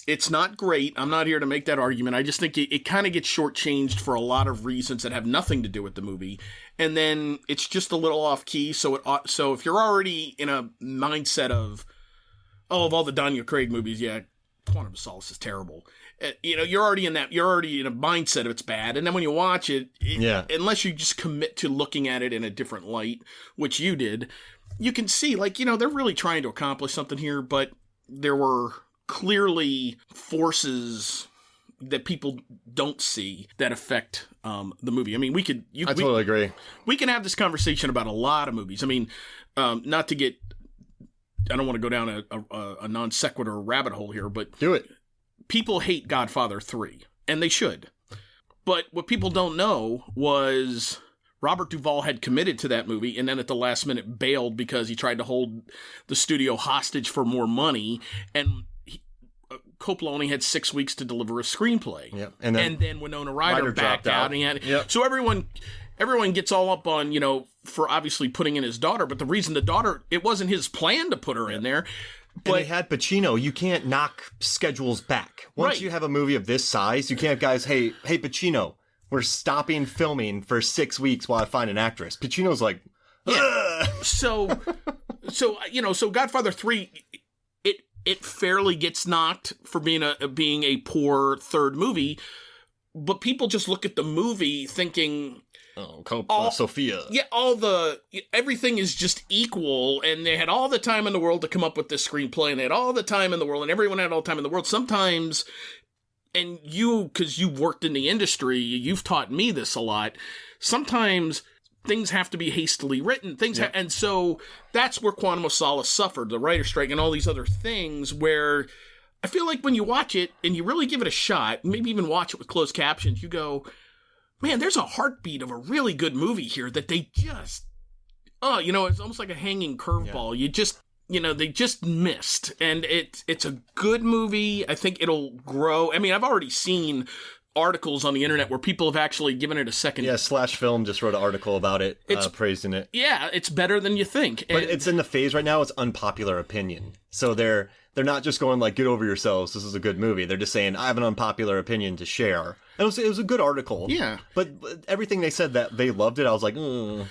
It's not great. I'm not here to make that argument. I just think it kind of gets shortchanged for a lot of reasons that have nothing to do with the movie, and then it's just a little off key. So if you're already in a mindset of all the Daniel Craig movies, Quantum of Solace is terrible. You're already in a mindset of it's bad. And then when you watch it, unless you just commit to looking at it in a different light, which you did, you can see, like, they're really trying to accomplish something here, but there were clearly forces that people don't see that affect the movie. I mean, I totally agree. We can have this conversation about a lot of movies. I mean, not to get, I don't want to go down a non sequitur rabbit hole here, but do it. People hate Godfather 3, and they should. But what people don't know was Robert Duvall had committed to that movie, and then at the last minute bailed because he tried to hold the studio hostage for more money, and Coppola only had 6 weeks to deliver a screenplay. Yep. And then Winona Ryder backed out. And so everyone gets all up on, for obviously putting in his daughter, but the reason the daughter, it wasn't his plan to put her in there. But and they had Pacino. You can't knock schedules back. Once you have a movie of this size, you can't, guys, hey, Pacino, we're stopping filming for 6 weeks while I find an actress. Pacino's like, ugh. So Godfather 3, it fairly gets knocked for being a poor third movie, but people just look at the movie thinking, Sophia. Yeah, everything is just equal, and they had all the time in the world to come up with this screenplay, and they had all the time in the world, and everyone had all the time in the world. Sometimes, and because you worked in the industry, you've taught me this a lot, sometimes things have to be hastily written. And so that's where Quantum of Solace suffered, the writer's strike, and all these other things where I feel like when you watch it, and you really give it a shot, maybe even watch it with closed captions, you go, man, there's a heartbeat of a really good movie here that they just, it's almost like a hanging curveball. Yeah. They just missed. And it's a good movie. I think it'll grow. I mean, I've already seen articles on the internet where people have actually given it a second. Yeah, Slash Film just wrote an article about it, praising it. Yeah, it's better than you think. But it's in the phase right now, it's unpopular opinion. So they're not just going like, get over yourselves, this is a good movie. They're just saying, I have an unpopular opinion to share. And it was a good article. Yeah. But everything they said that they loved it, I was like, And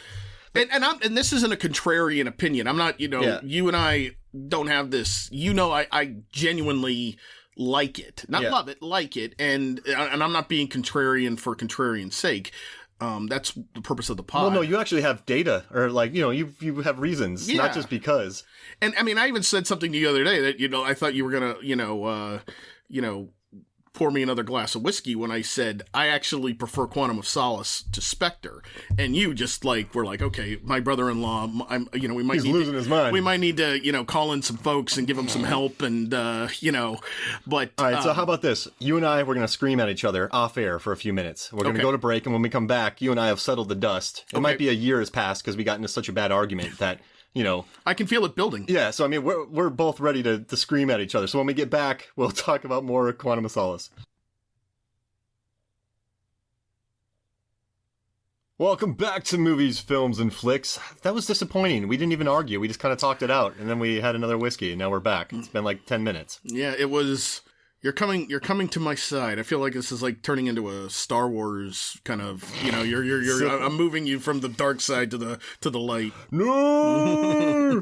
this isn't a contrarian opinion. I'm not, you and I don't have this, I genuinely like it. Not love it, like it. And I'm not being contrarian for contrarian's sake. That's the purpose of the pod. Well, no, you actually have data, or like, you have reasons, not just because. And I mean, I even said something the other day that, I thought you were going to, pour me another glass of whiskey when I said I actually prefer Quantum of Solace to Spectre, and you just were like, okay, my brother-in-law, we might he's losing his mind. We might need to call in some folks and give him some help, and but all right. So how about this? You and I, we're gonna scream at each other off air for a few minutes. We're gonna go to break, and when we come back, you and I have settled the dust. It might be a year has passed because we got into such a bad argument that. I can feel it building. Yeah, so I mean, we're both ready to scream at each other. So when we get back, we'll talk about more Quantum of Solace. Welcome back to Movies, Films, and Flicks. That was disappointing. We didn't even argue. We just kind of talked it out, and then we had another whiskey, and now we're back. It's been like 10 minutes. Yeah, it was. You're coming to my side. I feel like this is like turning into a Star Wars kind of. I'm moving you from the dark side to the light. No.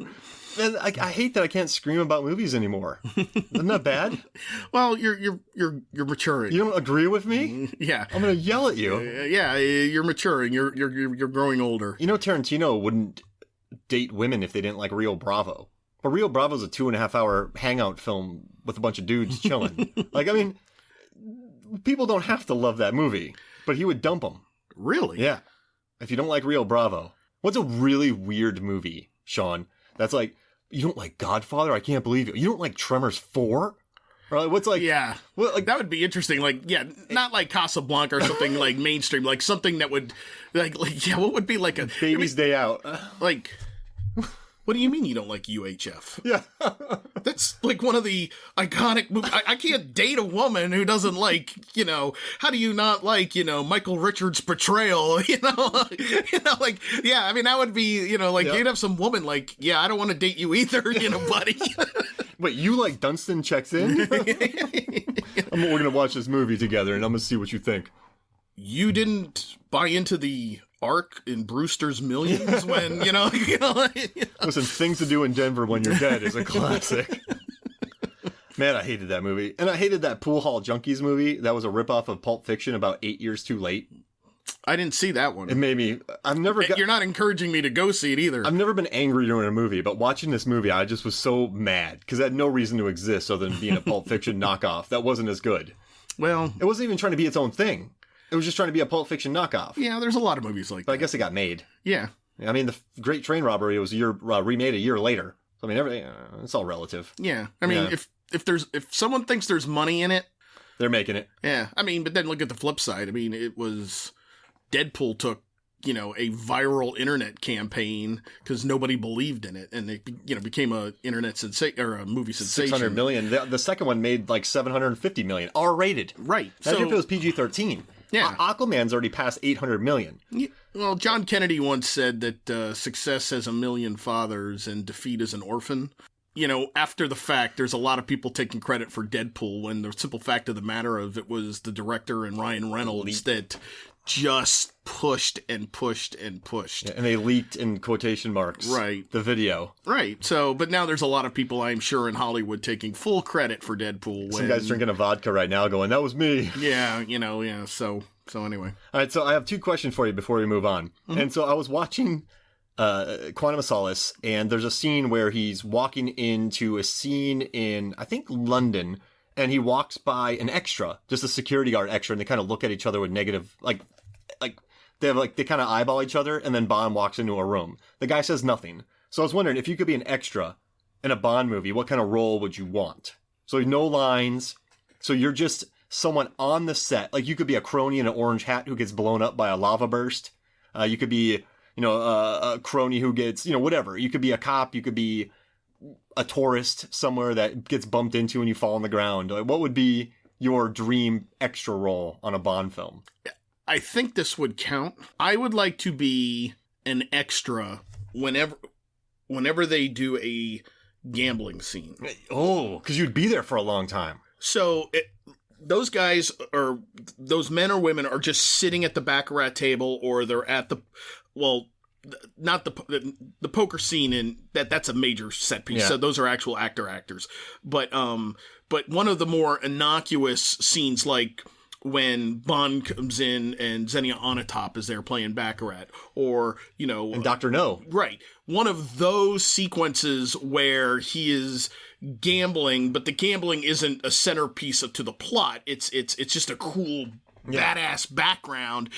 And I hate that I can't scream about movies anymore. Isn't that bad? Well, you're maturing. You don't agree with me? Yeah, I'm gonna yell at you. Yeah, you're maturing. You're growing older. You know, Tarantino wouldn't date women if they didn't like Rio Bravo. But Rio Bravo's a 2.5-hour hangout film with a bunch of dudes chilling. Like, I mean, people don't have to love that movie, but he would dump them. Really? Yeah. If you don't like Rio Bravo. What's a really weird movie, Sean? That's like, you don't like Godfather? I can't believe it. You don't like Tremors 4? Or like, what's like... Yeah. What, like, that would be interesting. Like, yeah, not like Casablanca or something like mainstream. Like something that would... Like yeah, what would be like a... Baby's Day Out. Like... What do you mean you don't like UHF? Yeah. That's like one of the iconic movies. I can't date a woman who doesn't like, how do you not like, Michael Richards' portrayal, like, yeah, I mean, that would be, like, you'd have some woman like, yeah, I don't want to date you either, buddy. Wait, you like Dunstan Checks In? We're going to watch this movie together and I'm going to see what you think. You didn't buy into the arc in Brewster's Millions when, Listen, Things to Do in Denver When You're Dead is a classic. Man, I hated that movie. And I hated that Pool Hall Junkies movie. That was a ripoff of Pulp Fiction about 8 years too late. I didn't see that one. It made me... You're not encouraging me to go see it either. I've never been angry during a movie, but watching this movie, I just was so mad. Because it had no reason to exist other than being a Pulp Fiction knockoff. That wasn't as good. Well... It wasn't even trying to be its own thing. It was just trying to be a Pulp Fiction knockoff. Yeah, there's a lot of movies like that. But I guess it got made. Yeah. I mean, the Great Train Robbery was remade a year later. So, I mean, everything, it's all relative. Yeah. I mean, if someone thinks there's money in it... They're making it. Yeah. I mean, but then look at the flip side. I mean, it was... Deadpool took, a viral internet campaign because nobody believed in it. And it, became a internet sensation or a movie sensation. 600 million. The second one made like 750 million. R-rated. Right. Imagine if it was PG-13. Yeah. Aquaman's already passed 800 million. Yeah. Well, John Kennedy once said that success has a million fathers and defeat is an orphan. After the fact, there's a lot of people taking credit for Deadpool when the simple fact of the matter of it was the director and Ryan Reynolds that just pushed and pushed and pushed. Yeah, and they leaked in quotation marks. Right. The video. Right. So, but now there's a lot of people, I'm sure, in Hollywood taking full credit for Deadpool. Some guy's drinking a vodka right now going, that was me. Yeah, yeah. So anyway. All right, so I have two questions for you before we move on. Mm-hmm. And so I was watching Quantum of Solace, and there's a scene where he's walking into a scene in, I think, London, and he walks by an extra, just a security guard extra, and they kind of look at each other with negative, like they kind of eyeball each other, and then Bond walks into a room. The guy says nothing. So I was wondering, if you could be an extra in a Bond movie, what kind of role would you want? So no lines. So you're just someone on the set. Like, you could be a crony in an orange hat who gets blown up by a lava burst. You could be, a crony who gets, whatever. You could be a cop. You could be a tourist somewhere that gets bumped into and you fall on the ground. Like, what would be your dream extra role on a Bond film? I think this would count. I would like to be an extra whenever they do a gambling scene. Oh, because you'd be there for a long time. So those guys those men or women are just sitting at the baccarat table, or they're at not the poker scene, and that's a major set piece. Yeah. So those are actual actors. But one of the more innocuous scenes, like when Bond comes in and Xenia Onatopp is there playing baccarat, or and Dr. No. Right. One of those sequences where he is gambling, but the gambling isn't a centerpiece to the plot. It's just a cool badass background,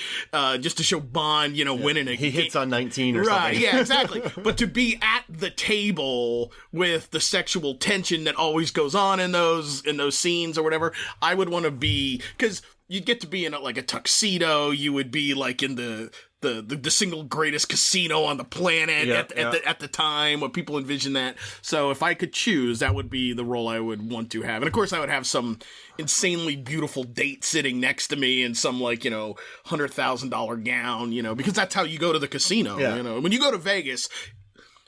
just to show Bond, winning a He hits on 19 or something. Right, yeah, exactly. But to be at the table with the sexual tension that always goes on in those scenes or whatever, I would want to be, because you'd get to be in a tuxedo, you would be like in the the single greatest casino on the planet at the time when people envision that. So if I could choose, that would be the role I would want to have. And of course I would have some insanely beautiful date sitting next to me in some like, $100,000 gown, because that's how you go to the casino. When you go to Vegas,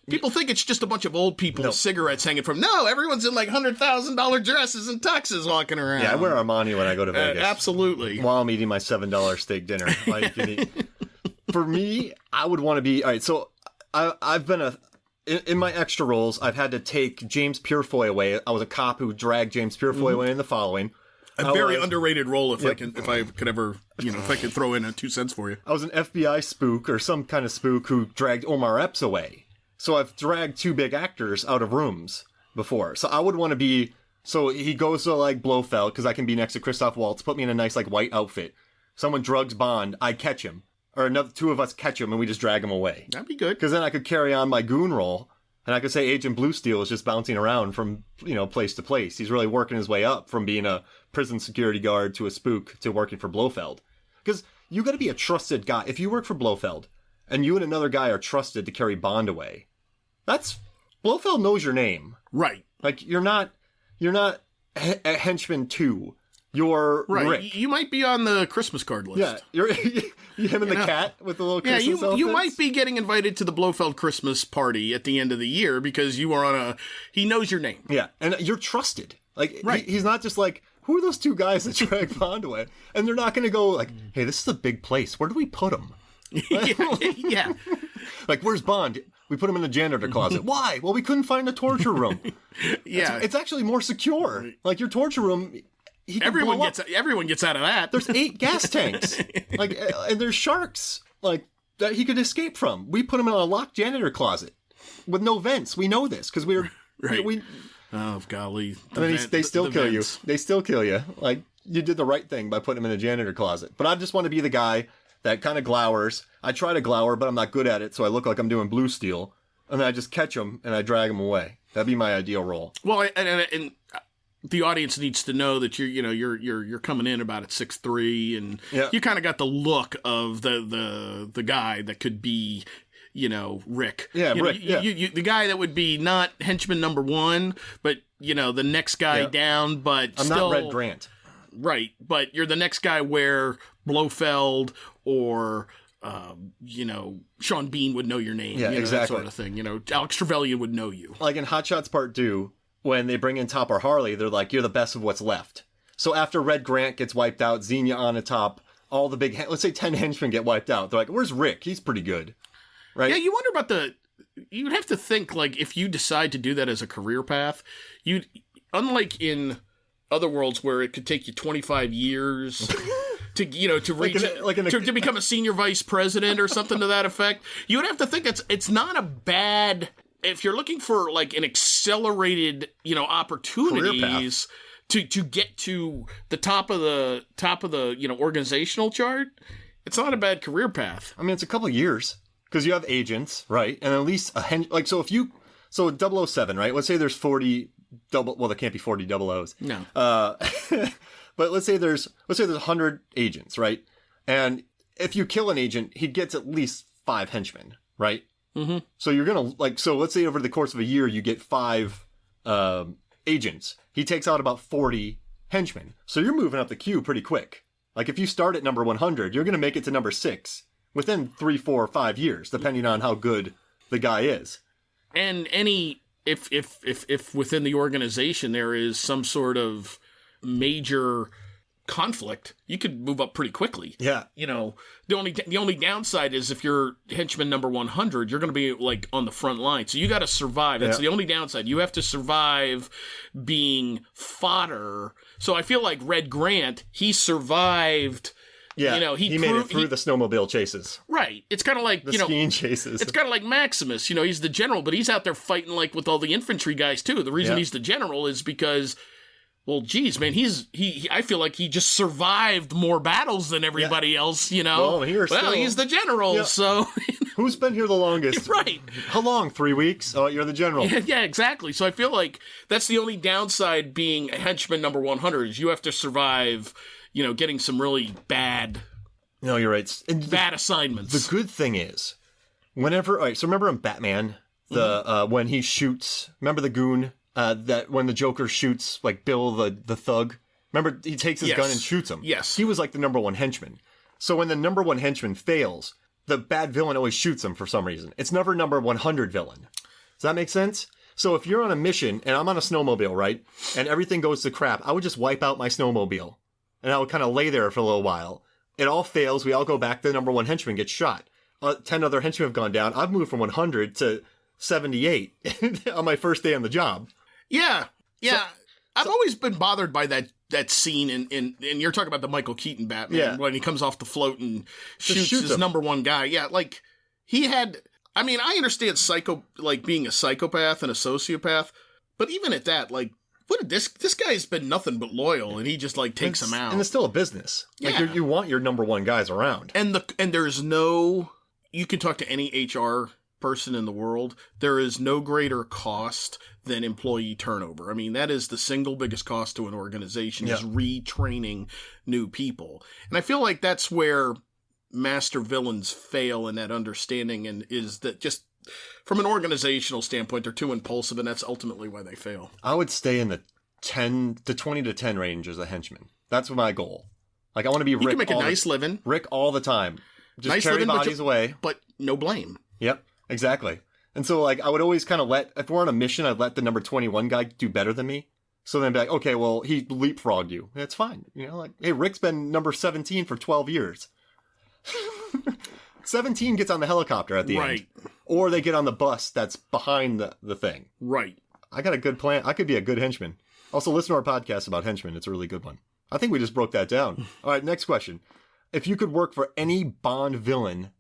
people think it's just a bunch of old people with cigarettes hanging from. No, everyone's in like $100,000 dresses and tuxes walking around. Yeah, I wear Armani when I go to Vegas. Absolutely. While I'm eating my $7 steak dinner. For me, I would want to be... All right, so I've been in my extra roles, I've had to take James Purefoy away. I was a cop who dragged James Purefoy away in the following. A very underrated role if I could ever, if I could throw in a 2 cents for you. I was an FBI spook or some kind of spook who dragged Omar Epps away. So I've dragged 2 big actors out of rooms before. So I would want to be... So he goes to like Blofeld because I can be next to Christoph Waltz, put me in a nice like white outfit. Someone drugs Bond, I catch him. Or another 2 of us catch him and we just drag him away. That'd be good. Because then I could carry on my goon role and I could say Agent Blue Steel is just bouncing around from, place to place. He's really working his way up from being a prison security guard to a spook to working for Blofeld. Because you got to be a trusted guy. If you work for Blofeld and you and another guy are trusted to carry Bond away, Blofeld knows your name. Right. Like, you're not a henchman 2. You're right. Rick. You might be on the Christmas card list. Yeah, you're him and the cat with the little Christmas outfits. You might be getting invited to the Blofeld Christmas party at the end of the year because you are he knows your name. Yeah, and you're trusted. Like, right. He's not just like, who are those 2 guys that drag Bond away? And they're not going to go like, hey, this is a big place. Where do we put him? Yeah. Like, where's Bond? We put him in the janitor closet. Why? Well, we couldn't find a torture room. Yeah. It's actually more secure. Like, your torture room... Everyone gets out of that. There's 8 gas tanks, like, and there's sharks, like, that he could escape from. We put him in a locked janitor closet with no vents. We know this because we're right. Oh golly! They still kill you. They still kill you. Like, you did the right thing by putting him in a janitor closet. But I just want to be the guy that kind of glowers. I try to glower, but I'm not good at it, so I look like I'm doing Blue Steel, and then I just catch him and I drag him away. That'd be my ideal role. Well, and the audience needs to know that you're coming in about at 6'3", and you kind of got the look of the guy that could be, Rick. Yeah, Rick. The guy that would be not henchman number 1, but the next guy down. But I'm still, not Red Grant. Right, but you're the next guy where Blofeld or Sean Bean would know your name. Yeah, exactly. That sort of thing. Alex Trevelyan would know you. Like in Hot Shots Part 2. When they bring in Topper Harley, they're like, you're the best of what's left. So after Red Grant gets wiped out, Xenia on the top, all the big, let's say 10 henchmen get wiped out. They're like, where's Rick? He's pretty good. Right? Yeah, you wonder about you'd have to think, like, if you decide to do that as a career path, unlike in other worlds where it could take you 25 years to reach, to become a senior vice president or something to that effect, you would have to think it's not a bad... If you're looking for like an accelerated, opportunities to get to the top of the organizational chart, it's not a bad career path. I mean, it's a couple of years because you have agents, right? And at least so 007, right? Let's say there's 40 there can't be 40 double O's. No. But let's say there's 100 agents, right? And if you kill an agent, he gets at least 5 henchmen, right? Mm-hmm. So you're going to, let's say over the course of a year, you get 5 agents. He takes out about 40 henchmen. So you're moving up the queue pretty quick. Like, if you start at number 100, you're going to make it to number 6 within 3, 4, 5 years, depending on how good the guy is. And if within the organization there is some sort of major conflict, you could move up pretty quickly. Yeah. The only downside is if you're henchman number 100, you're going to be like on the front line. So you got to survive. That's the only downside. You have to survive being fodder. So I feel like Red Grant, he survived. Yeah. He made it through the snowmobile chases. Right. It's kind of like, the skiing chases. It's kind of like Maximus. He's the general, but he's out there fighting like with all the infantry guys too. The reason he's the general is because, well, geez, man, I feel like he just survived more battles than everybody else, Well, he's the general, so... Who's been here the longest? Right. How long? 3 weeks? Oh, you're the general. Yeah, exactly. So I feel like that's the only downside being a henchman number 100 is you have to survive, getting some really bad No, you're right. And Bad assignments. the good thing is, whenever... All right, so remember in Batman, when he shoots... Remember the goon? That when the Joker shoots, like, Bill the thug? Remember, he takes his gun and shoots him? Yes. He was, like, the number one henchman. So when the number one henchman fails, the bad villain always shoots him for some reason. It's never number 100 villain. Does that make sense? So if you're on a mission, and I'm on a snowmobile, right? And everything goes to crap, I would just wipe out my snowmobile. And I would kind of lay there for a little while. It all fails, we all go back, the number one henchman gets shot. 10 other henchmen have gone down. I've moved from 100 to 78 on my first day on the job. Yeah. I've always been bothered by that scene in you're talking about the Michael Keaton Batman when he comes off the float and shoots his him. number one guy. Yeah, like he had. I mean, I understand being a psychopath and a sociopath, but even at that, like, what this guy's been nothing but loyal, and he just like takes him out. And it's still a business. Yeah. Like you want your number one guys around. And there's no. You can talk to any HR person in the world. There is no greater cost than employee turnover. I mean, that is the single biggest cost to an organization is retraining new people. And I feel like that's where master villains fail in that understanding, and is that just from an organizational standpoint, they're too impulsive, and that's ultimately why they fail. I would stay in the 10 to 20 to 10 range as a henchman. That's my goal. Like, I want to be Rick. You can make a nice living. Rick all the time. Just nice carry living, bodies away. But no blame. Yep, exactly. And so, like, I would always kind of if we're on a mission, I'd let the number 21 guy do better than me. So then be like, okay, well, he leapfrogged you. That's fine. You know, like, hey, Rick's been number 17 for 12 years. 17 gets on the helicopter at the end. Or they get on the bus that's behind the thing. Right. I got a good plan. I could be a good henchman. Also, listen to our podcast about henchmen. It's a really good one. I think we just broke that down. All right, next question. If you could work for any Bond villain,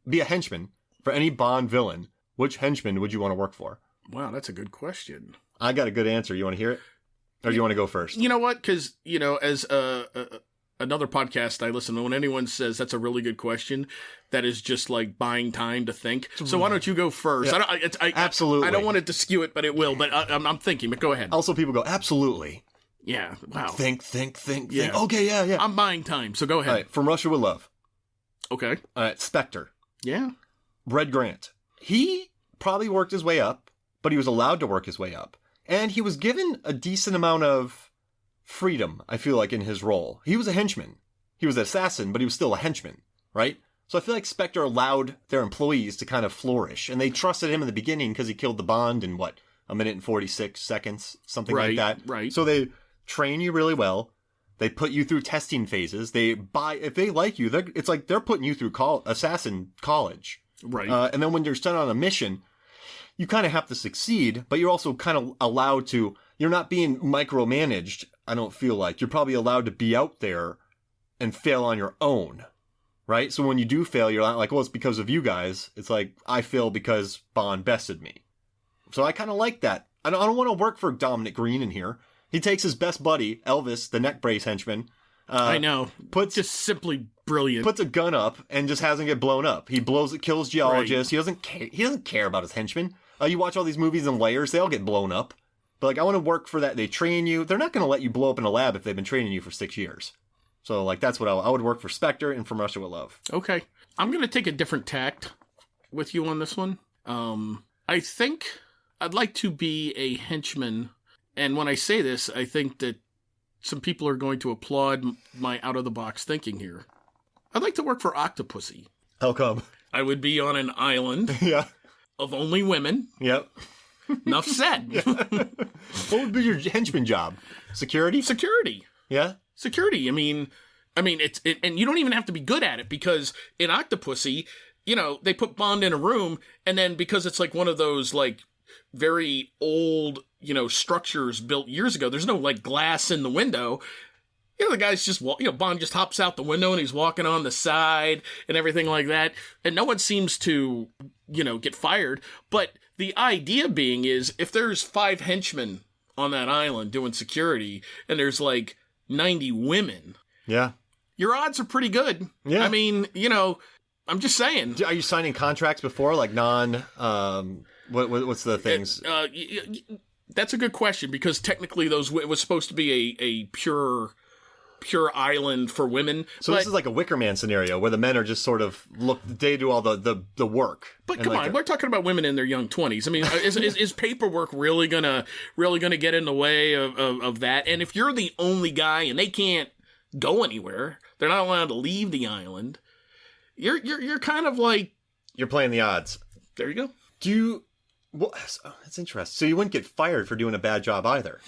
be a henchman for any Bond villain, which henchman would you want to work for? Wow, that's a good question. I got a good answer. You want to hear it? Or do you want to go first? You know what? Because, you know, as another podcast I listen to, when anyone says that's a really good question, that is just like buying time to think. So why don't you go first? Yeah. Absolutely. I don't want it to skew it, but it will. But I'm thinking, but go ahead. Also, people go, absolutely. Yeah, wow. Think. Yeah. Okay, yeah. I'm buying time, so go ahead. All right, From Russia with Love. Okay. All right, Spectre. Yeah. Red Grant. He probably worked his way up, but he was allowed to work his way up. And he was given a decent amount of freedom, I feel like, in his role. He was a henchman. He was an assassin, but he was still a henchman, right? So I feel like Spectre allowed their employees to kind of flourish. And they trusted him in the beginning because he killed the Bond in, 1 minute and 46 seconds? Something like that. Right. So they train you really well. They put you through testing phases. If they like you, it's like they're putting you through assassin college. Right. And then when you're sent on a mission, you kind of have to succeed, but you're also kind of allowed to, you're not being micromanaged, I don't feel like. You're probably allowed to be out there and fail on your own, right? So when you do fail, you're not like, well, it's because of you guys. It's like, I fail because Bond bested me. So I kind of like that. I don't want to work for Dominic Green in here. He takes his best buddy, Elvis, the neck brace henchman. I know. Just simply brilliant. Puts a gun up and just hasn't get blown up. He kills geologists. Right. He doesn't care about his henchmen. You watch all these movies in layers, they all get blown up. But like, I want to work for that. They train you. They're not going to let you blow up in a lab if they've been training you for 6 years. So like, that's what I would work for. Spectre and From Russia with Love. Okay. I'm going to take a different tact with you on this one. I think I'd like to be a henchman. And when I say this, I think that some people are going to applaud my out-of-the-box thinking here. I'd like to work for Octopussy. How come? I would be on an island of only women. Yep. Enough said. What would be your henchman job? Security? Security. Yeah? Security. I mean, it's and you don't even have to be good at it, because in Octopussy, you know, they put Bond in a room, and then because it's like one of those like very old, you know, structures built years ago, there's no like glass in the window. You know, the guy's just, Bond just hops out the window and he's walking on the side and everything like that. And no one seems to, get fired. But the idea being is, if there's 5 henchmen on that island doing security and there's like 90 women. Yeah. Your odds are pretty good. Yeah. I mean, I'm just saying. Are you signing contracts before, like what's the things? That's a good question, because technically it was supposed to be a pure pure island for women. So this is like a Wicker Man scenario where the men are just sort of they do all the work. But come on, we're talking about women in their young 20s. I mean, is paperwork really gonna get in the way of that? And if you're the only guy and they can't go anywhere, they're not allowed to leave the island. You're kind of like, you're playing the odds. There you go. Well, that's interesting. So you wouldn't get fired for doing a bad job either.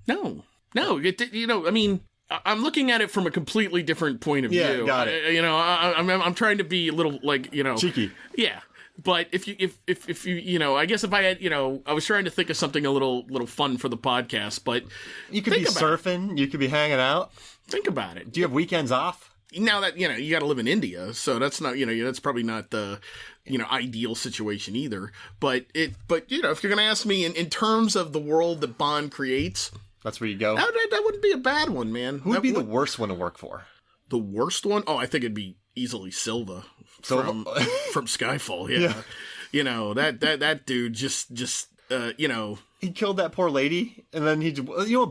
No. I mean, I'm looking at it from a completely different point of view. Yeah, got it. I'm trying to be a little like, cheeky. Yeah. But if you I guess if I had, I was trying to think of something a little fun for the podcast, but you could be surfing, you could be hanging out. Think about it. Do you have weekends off? Now that, you got to live in India, so that's not, that's probably not the, ideal situation either. But if you're going to ask me in terms of the world that Bond creates, that's where you go. That wouldn't be a bad one, man. Who would be the worst one to work for? The worst one? Oh, I think it'd be easily Silva from Skyfall. Yeah. That dude just he killed that poor lady, and then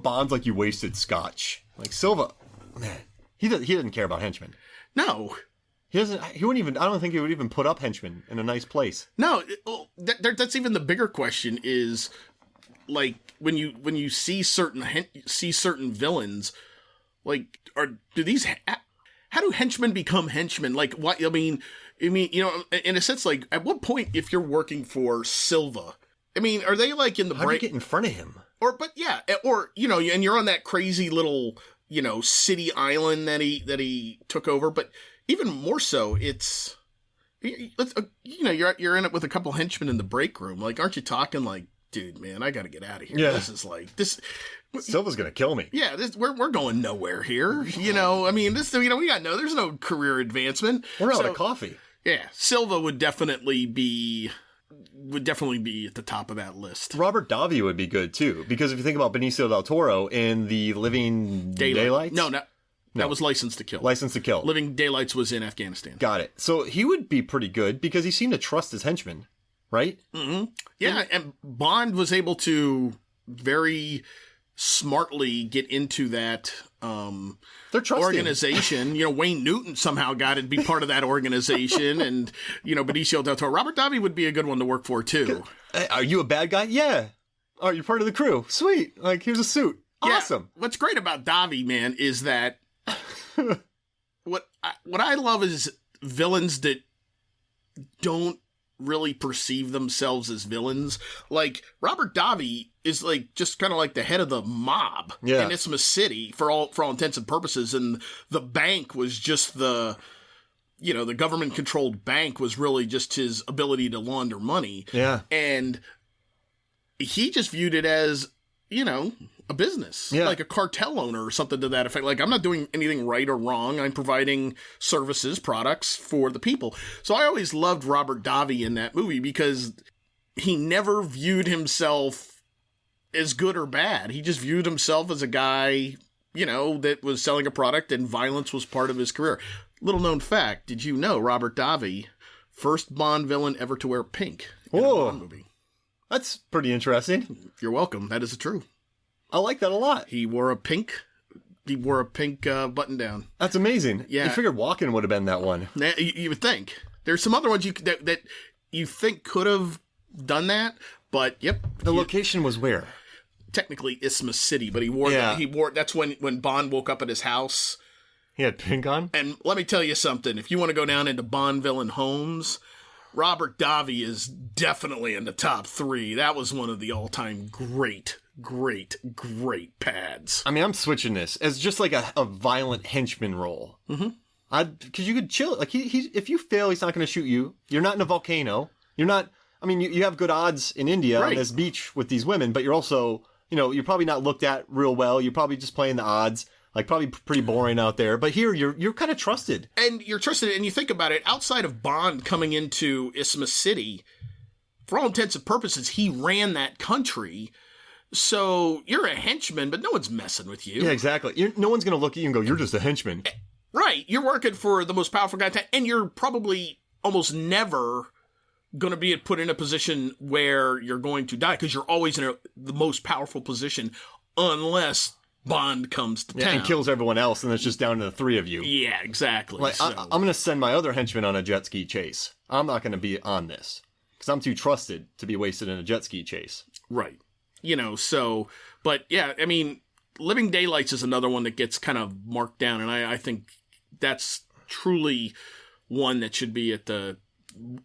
Bond's like, you wasted scotch. Like, Silva, man, he didn't care about henchmen. No. He doesn't. He wouldn't even. I don't think he would even put up henchmen in a nice place. No, that's even the bigger question. Is like when you see certain villains, like how do henchmen become henchmen? Like what? I mean, in a sense, like at what point, if you're working for Silva, I mean, are they like in the break? How do you get in front of him? And you're on that crazy little city island that he took over, but even more so, it's you're in it with a couple henchmen in the break room. Like, aren't you talking like, dude, man, I got to get out of here. Yeah. This is like this. Silva's gonna kill me. Yeah, we're going nowhere here. I mean, there's no career advancement. We're out of coffee. Yeah, Silva would definitely be at the top of that list. Robert Davi would be good too, because if you think about Benicio del Toro in the Living Daylights, no, that was License to Kill. License to Kill. Living Daylights was in Afghanistan. Got it. So he would be pretty good because he seemed to trust his henchmen, right? Mm-hmm. Yeah, and Bond was able to very smartly get into that organization. Wayne Newton somehow got to be part of that organization, and Benicio del Toro. Robert Davi would be a good one to work for too. Are you a bad guy? Yeah. Are you part of the crew? Sweet. Like, here's a suit. Awesome. Yeah. What's great about Davi, man, is that what I love is villains that don't really perceive themselves as villains. Like Robert Davi is like just kind of like the head of the mob in Isthmus City for all intents and purposes, and the bank was just the government controlled bank was really just his ability to launder money. Yeah, and he just viewed it as a business, like a cartel owner or something to that effect. Like, I'm not doing anything right or wrong. I'm providing services, products for the people. So I always loved Robert Davi in that movie because he never viewed himself as good or bad. He just viewed himself as a guy, that was selling a product, and violence was part of his career. Little known fact, did you know Robert Davi, first Bond villain ever to wear pink in a Bond movie? That's pretty interesting. You're welcome. That is true. I like that a lot. He wore a pink button down. That's amazing. Yeah. You figured Walken would have been that one. You would think. There's some other ones that you think could have done that, but yep. The location was where? Technically Isthmus City, but he wore that's when Bond woke up at his house. He had pink on? And let me tell you something. If you want to go down into Bond villain homes, Robert Davi is definitely in the top 3. That was one of the all-time great pads. I mean, I'm switching this as just like a violent henchman role. Mm-hmm. Because you could chill. Like, if you fail, he's not going to shoot you. You're not in a volcano. You're not. I mean, you have good odds in India on this beach with these women, but you're also, you're probably not looked at real well. You're probably just playing the odds. Like, probably pretty boring out there. But here, you're kind of trusted. And you're trusted, and you think about it, outside of Bond coming into Isthmus City, for all intents and purposes, he ran that country. So you're a henchman, but no one's messing with you. Yeah, exactly. No one's going to look at you and go, you're just a henchman. Right. You're working for the most powerful guy, and you're probably almost never going to be put in a position where you're going to die, because you're always in the most powerful position, unless Bond comes to town. And kills everyone else, and it's just down to the three of you. Yeah, exactly. Like, so. I'm going to send my other henchman on a jet ski chase. I'm not going to be on this. Because I'm too trusted to be wasted in a jet ski chase. Right. So, but yeah, I mean, Living Daylights is another one that gets kind of marked down, and I think that's truly one that should be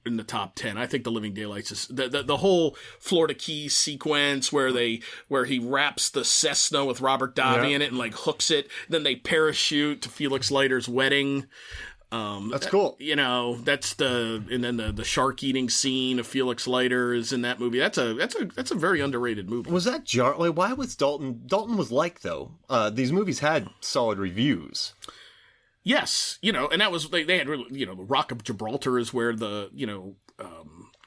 in the top 10. I think The Living Daylights is the whole Florida Keys sequence where he wraps the Cessna with Robert Davi in it and like hooks it. Then they parachute to Felix Leiter's wedding. That's cool. That's and then the shark eating scene of Felix Leiter is in that movie. That's a very underrated movie. Was that why was Dalton was like though? These movies had solid reviews. Yes, and that was they had really, the Rock of Gibraltar is where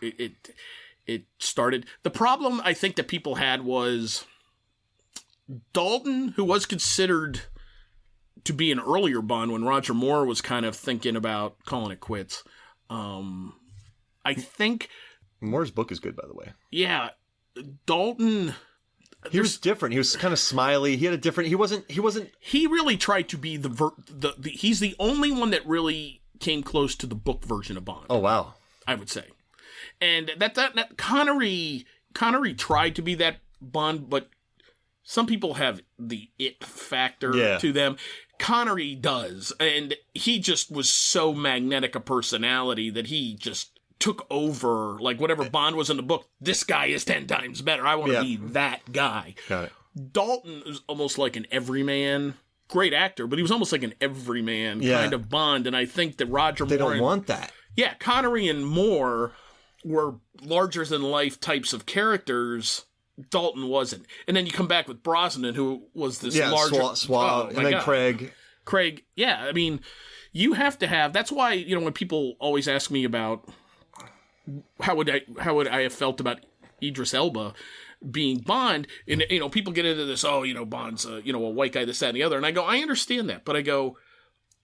it started. The problem I think that people had was Dalton, who was considered to be an earlier Bond when Roger Moore was kind of thinking about calling it quits. I think Moore's book is good, by the way. Yeah, Dalton. He was different. He was kind of smiley. He had a different. He wasn't. He really tried to be he's the only one that really came close to the book version of Bond. Oh wow, I would say, and that Connery tried to be that Bond, but some people have the it factor to them. Connery does, and he just was so magnetic a personality that he just took over, like whatever Bond was in the book, this guy is 10 times better. I want to be that guy. Got it. Dalton is almost like an everyman. Great actor, but he was almost like an everyman kind of Bond, and I think that Roger Moore... They don't want that. Yeah, Connery and Moore were larger-than-life types of characters. Dalton wasn't. And then you come back with Brosnan, who was this larger... Suave, and then Craig. Craig, yeah, I mean, you have to have... That's why, when people always ask me about... How would I have felt about Idris Elba being Bond? And people get into this. Bond's a white guy, this, that, and the other. And I go, I understand that, but I go,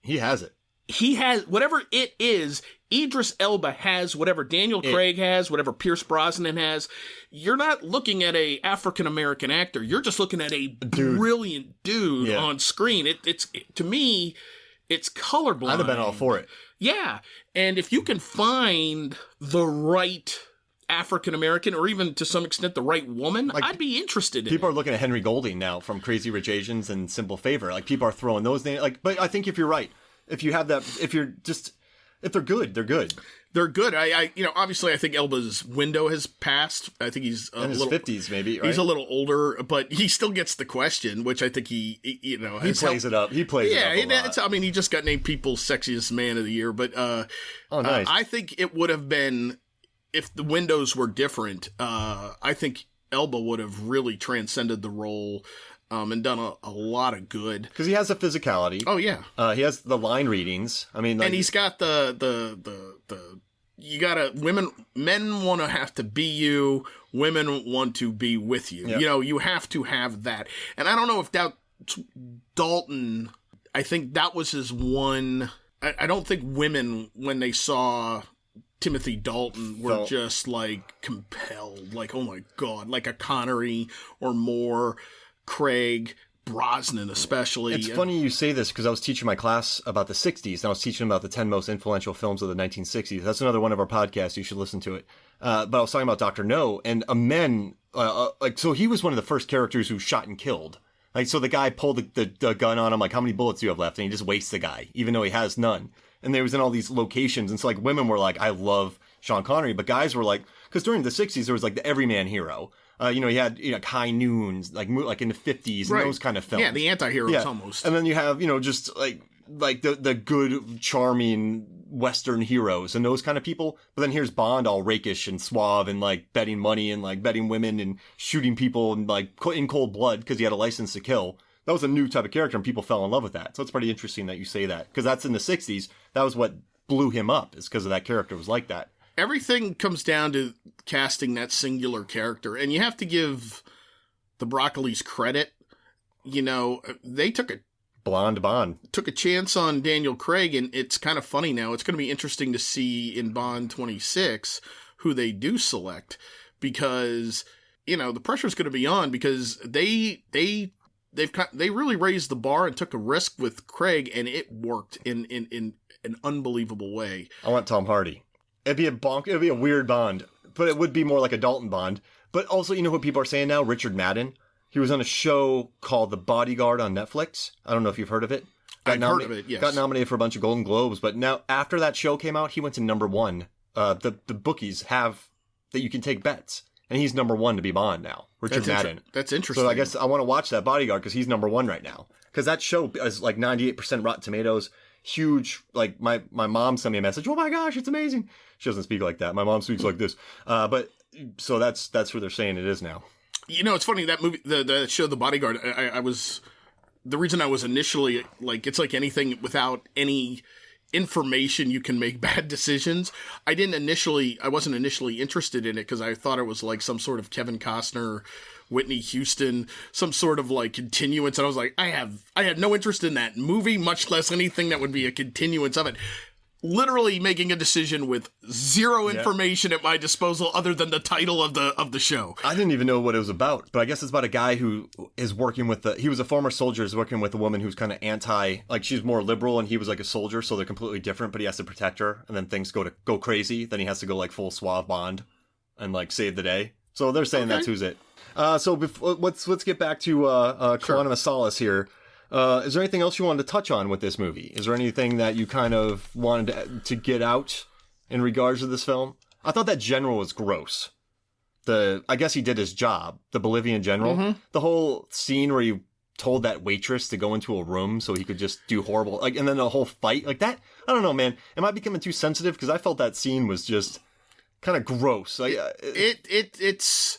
he has it. He has whatever it is. Idris Elba has whatever Daniel Craig has, whatever Pierce Brosnan has. You're not looking at a African American actor. You're just looking at a brilliant dude on screen. It's to me, it's colorblind. I'd have been all for it. Yeah, and if you can find the right African-American, or even to some extent the right woman, I'd be interested in it. People are looking at Henry Golding now from Crazy Rich Asians and Simple Favor. Like, people are throwing those names. But I think if you're right, if you have that, if they're good, they're good. They're good. Obviously, I think Elba's window has passed. I think he's in his 50s, maybe. Right? He's a little older, but he still gets the question, which I think he plays it up. He plays it up a lot. He just got named People's Sexiest Man of the Year. But nice. I think it would have been, if the windows were different. I think Elba would have really transcended the role. And done a lot of good. Because he has a physicality. Oh, yeah. He has the line readings. I mean, and he's got men want to have to be you, women want to be with you. Yep. You have to have that. And I don't know if Dalton, I think that was his one. I don't think women, when they saw Timothy Dalton, were just like compelled, like, oh my God, like a Connery or Moore. Craig, Brosnan especially. It's funny you say this because I was teaching my class about the 60s, and I was teaching about the 10 most influential films of the 1960s. That's another one of our podcasts. You should listen to it. But I was talking about Dr. No, and so he was one of the first characters who shot and killed. Like, so the guy pulled the gun on him, like, how many bullets do you have left? And he just wastes the guy, even though he has none. And they was in all these locations, and so, like, women were like, I love Sean Connery, but guys were like, because during the 60s, there was, like, the everyman hero. He had High Noons, like in the 50s, and those kind of films. Yeah, the anti-heroes almost. And then you have, just like the good, charming Western heroes and those kind of people. But then here's Bond, all rakish and suave and like betting money and like betting women and shooting people and like in cold blood because he had a license to kill. That was a new type of character, and people fell in love with that. So it's pretty interesting that you say that, because that's in the 60s. That was what blew him up, is because of that character was like that. Everything comes down to casting that singular character, and you have to give the Broccolis credit. They took a Bond took a chance on Daniel Craig, and it's kind of funny now. It's going to be interesting to see in Bond 26 who they do select, because the pressure's going to be on, because they they really raised the bar and took a risk with Craig, and it worked in an unbelievable way. I want Tom Hardy. It'd be a weird Bond, but it would be more like a Dalton Bond. But also, you know what people are saying now? Richard Madden. He was on a show called The Bodyguard on Netflix. I don't know if you've heard of it. I've heard of it, yes. Got nominated for a bunch of Golden Globes, but now after that show came out, he went to number one. The bookies have that you can take bets, and he's number one to be Bond now. Richard Madden. That's interesting. So I guess I want to watch that Bodyguard because he's number one right now. Because that show is like 98% Rotten Tomatoes. Huge. Like my mom sent me a message. Oh my gosh, it's amazing. She doesn't speak like that. My mom speaks like this. But so that's where they're saying it is now. You know, it's funny, that movie, the show The Bodyguard, the reason I was initially, like, it's like anything without any information, you can make bad decisions. I wasn't initially interested in it because I thought it was like some sort of Kevin Costner, Whitney Houston, some sort of like continuance. And I was like, I had no interest in that movie, much less anything that would be a continuance of it. Literally making a decision with zero information at my disposal other than the title of the show. I didn't even know what it was about, but I guess it's about a guy who is working with he was a former soldier, is working with a woman who's kind of like she's more liberal and he was like a soldier, so they're completely different, but he has to protect her, and then things go crazy, then he has to go like full suave Bond and like save the day. So they're saying that's who's it. So let's get back to Quantum of Solace here. Is there anything else you wanted to touch on with this movie? Is there anything that you kind of wanted to get out in regards to this film? I thought that general was gross. I guess he did his job, the Bolivian general. Mm-hmm. The whole scene where he told that waitress to go into a room so he could just do horrible, like, and then the whole fight like that. I don't know, man. Am I becoming too sensitive? Because I felt that scene was just kind of gross. Like, it's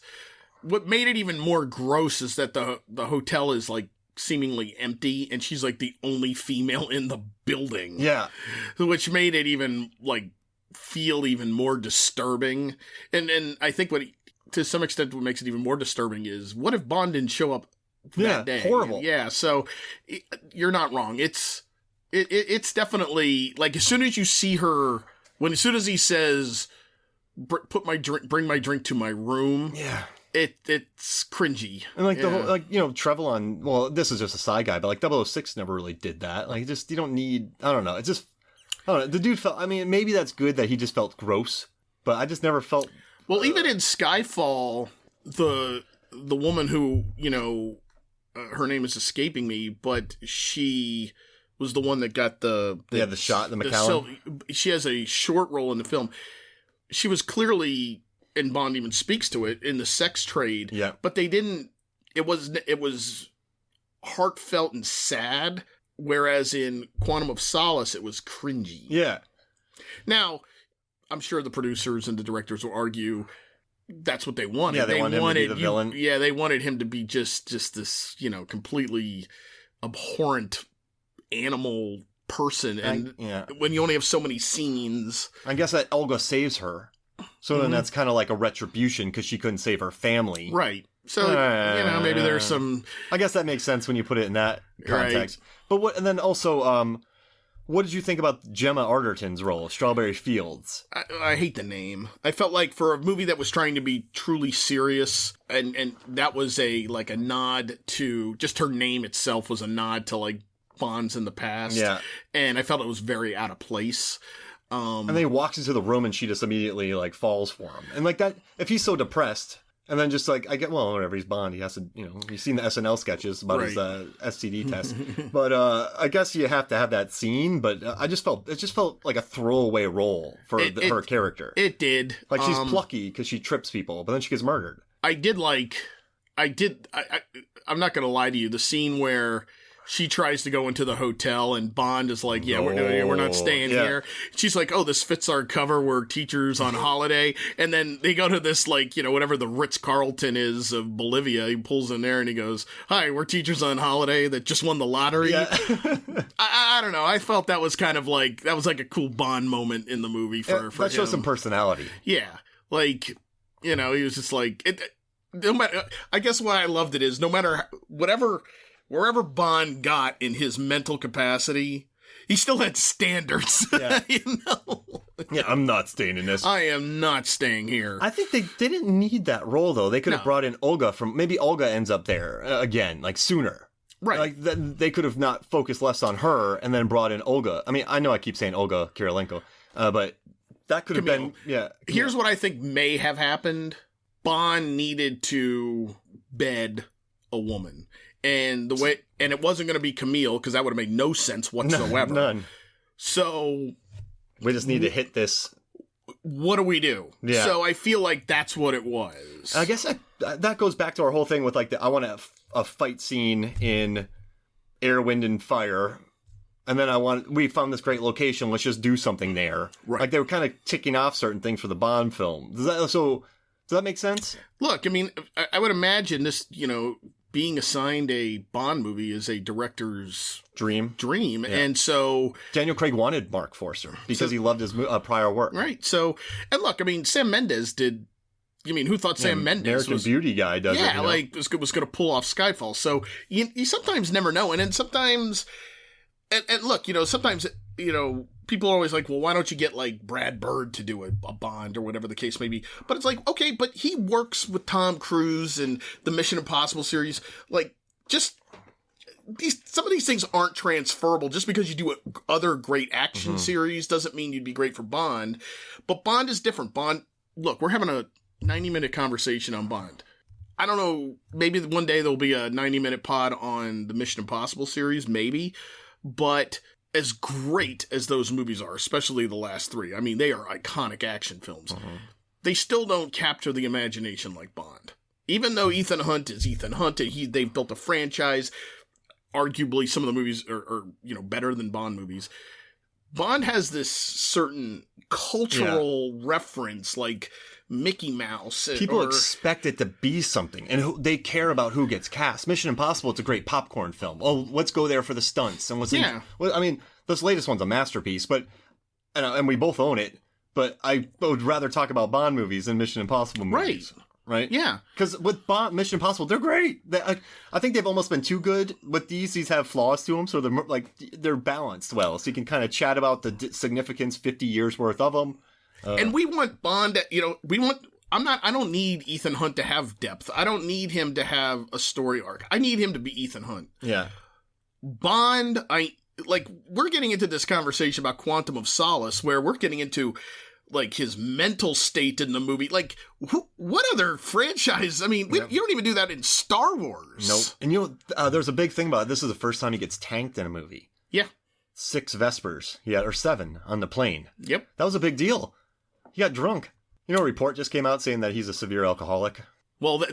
what made it even more gross is that the hotel is like seemingly empty, and she's like the only female in the building. Yeah. Which made it even like feel even more disturbing. And I think to some extent what makes it even more disturbing is what if Bond didn't show up that day? Horrible. Yeah, so you're not wrong. It's definitely like as soon as you see her, as soon as he says bring my drink to my room. Yeah. It's cringy. And like the whole, like, you know, Trevelyan, well, this is just a side guy, but like 006 never really did that. Like, you don't need, I don't know. It's just, I don't know. The dude felt, I mean, maybe that's good that he just felt gross, but I just never felt. Well, even in Skyfall, the woman who, you know, her name is escaping me, but she was the one that got the shot, the McAllen. She has a short role in the film. She was clearly, and Bond even speaks to it, in the sex trade. Yeah. But they didn't, it was heartfelt and sad, whereas in Quantum of Solace, it was cringy. Yeah. Now, I'm sure the producers and the directors will argue that's what they wanted. Yeah, they wanted him to be the villain. Yeah, they wanted him to be just this, you know, completely abhorrent animal person. And when you only have so many scenes. I guess that Olga saves her. So then that's kind of like a retribution because she couldn't save her family. Right. So, you know, maybe there's some... I guess that makes sense when you put it in that context. Right. But and then also, what did you think about Gemma Arterton's role, Strawberry Fields? I hate the name. I felt like for a movie that was trying to be truly serious, and that was a nod to... Just her name itself was a nod to, like, Bonds in the past. Yeah. And I felt it was very out of place. And then he walks into the room and she just immediately like falls for him. And like that, if he's so depressed, and then just like, whatever, he's Bond, he has to, you know, you've seen the SNL sketches about his STD test. But I guess you have to have that scene, but it just felt like a throwaway role for her character. It did. Like she's plucky because she trips people, but then she gets murdered. I'm not going to lie to you, the scene where she tries to go into the hotel and Bond is like, we're not staying here. She's like, oh, this fits our cover. We're teachers on holiday. And then they go to this, like, you know, whatever the Ritz-Carlton is of Bolivia. He pulls in there and he goes, hi, we're teachers on holiday that just won the lottery. Yeah. I don't know. I felt that was kind of like, that was like a cool Bond moment in the movie for him. That shows some personality. Yeah. Like, you know, he was just like, no matter, I guess why I loved it is no matter wherever Bond got in his mental capacity, he still had standards. Yeah. You know? Yeah, I'm not staying in this. I am not staying here. I think they didn't need that role, though. They could have brought in Olga maybe Olga ends up there again, like sooner. Right. Like, they could have not focused less on her and then brought in Olga. I mean, I know I keep saying Olga Kurylenko, but that could have been, yeah. Here's what I think may have happened. Bond needed to bed a woman. And it wasn't going to be Camille, because that would have made no sense whatsoever. None. So we just need to hit this. What do we do? Yeah. So I feel like that's what it was. I guess that goes back to our whole thing with, like, I want a fight scene in Air, Wind, and Fire. And then we found this great location. Let's just do something there. Right. Like, they were kind of ticking off certain things for the Bond film. Does that make sense? Look, I mean, I would imagine this, being assigned a Bond movie is a director's dream. Yeah. And so Daniel Craig wanted Mark Forster because he loved his prior work. Right. So, and look, I mean, Sam Mendes did. I mean, who thought Sam Mendes American was Beauty guy does it? Yeah, like was going to pull off Skyfall. So you sometimes never know, and then sometimes, and look, sometimes people are always like, well, why don't you get like Brad Bird to do a Bond or whatever the case may be? But it's like, okay, but he works with Tom Cruise and the Mission Impossible series. Like, just some of these things aren't transferable. Just because you do other great action series doesn't mean you'd be great for Bond. But Bond is different. Bond, look, we're having a 90-minute conversation on Bond. I don't know, maybe one day there'll be a 90-minute pod on the Mission Impossible series, maybe. But as great as those movies are, especially the last three, I mean, they are iconic action films. They still don't capture the imagination like Bond. Even though Ethan Hunt is Ethan Hunt, and they've built a franchise, arguably some of the movies are better than Bond movies. Bond has this certain cultural reference, like Mickey Mouse. People expect it to be something, and they care about who gets cast. Mission Impossible, it's a great popcorn film. Oh, let's go there for the stunts. And I mean, this latest one's a masterpiece, but and we both own it, but I would rather talk about Bond movies than Mission Impossible movies. Right? Yeah. Because with Mission Impossible, they're great. I think they've almost been too good with these. These have flaws to them, so they're balanced well. So you can kind of chat about the significance 50 years worth of them. And we want Bond, I don't need Ethan Hunt to have depth. I don't need him to have a story arc. I need him to be Ethan Hunt. Yeah. Bond, we're getting into this conversation about Quantum of Solace, where we're getting into, like, his mental state in the movie. Like, what other franchise? I mean, you don't even do that in Star Wars. Nope. And there's a big thing about it. This is the first time he gets tanked in a movie. Yeah. 6 Vespers. or 7 on the plane. Yep. That was a big deal. He got drunk. A report just came out saying that he's a severe alcoholic. Well,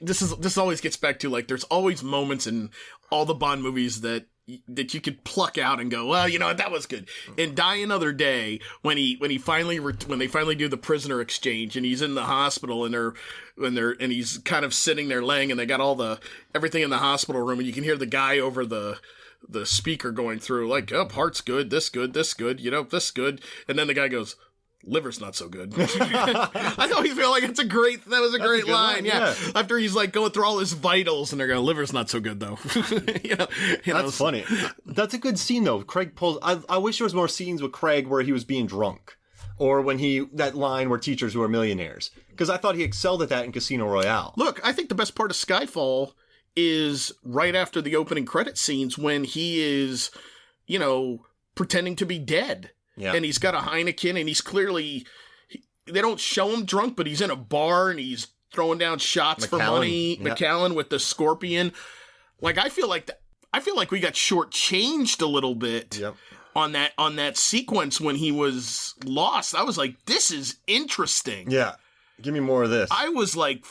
this always gets back to, like, there's always moments in all the Bond movies that you could pluck out and go, well, that was good. And Die Another Day, when they finally do the prisoner exchange, and he's in the hospital, and he's kind of sitting there laying, and they got everything in the hospital room, and you can hear the guy over the speaker going through, like, oh, heart's good, this good, this good, this good, and then the guy goes, liver's not so good. I always feel like that was a great line. Yeah. After he's like going through all his vitals, and they're going, liver's not so good though. That's funny. That's a good scene though. Craig pulls. I wish there was more scenes with Craig where he was being drunk, or when that line where teachers who are millionaires, because I thought he excelled at that in Casino Royale. Look, I think the best part of Skyfall is right after the opening credit scenes when he is, pretending to be dead. Yeah. And he's got a Heineken, and he's clearly, they don't show him drunk, but he's in a bar, and he's throwing down shots for money. Yeah. McAllen with the scorpion. Like, I feel like we got shortchanged a little bit on that sequence when he was lost. I was like, this is interesting. Yeah. Give me more of this. I was like,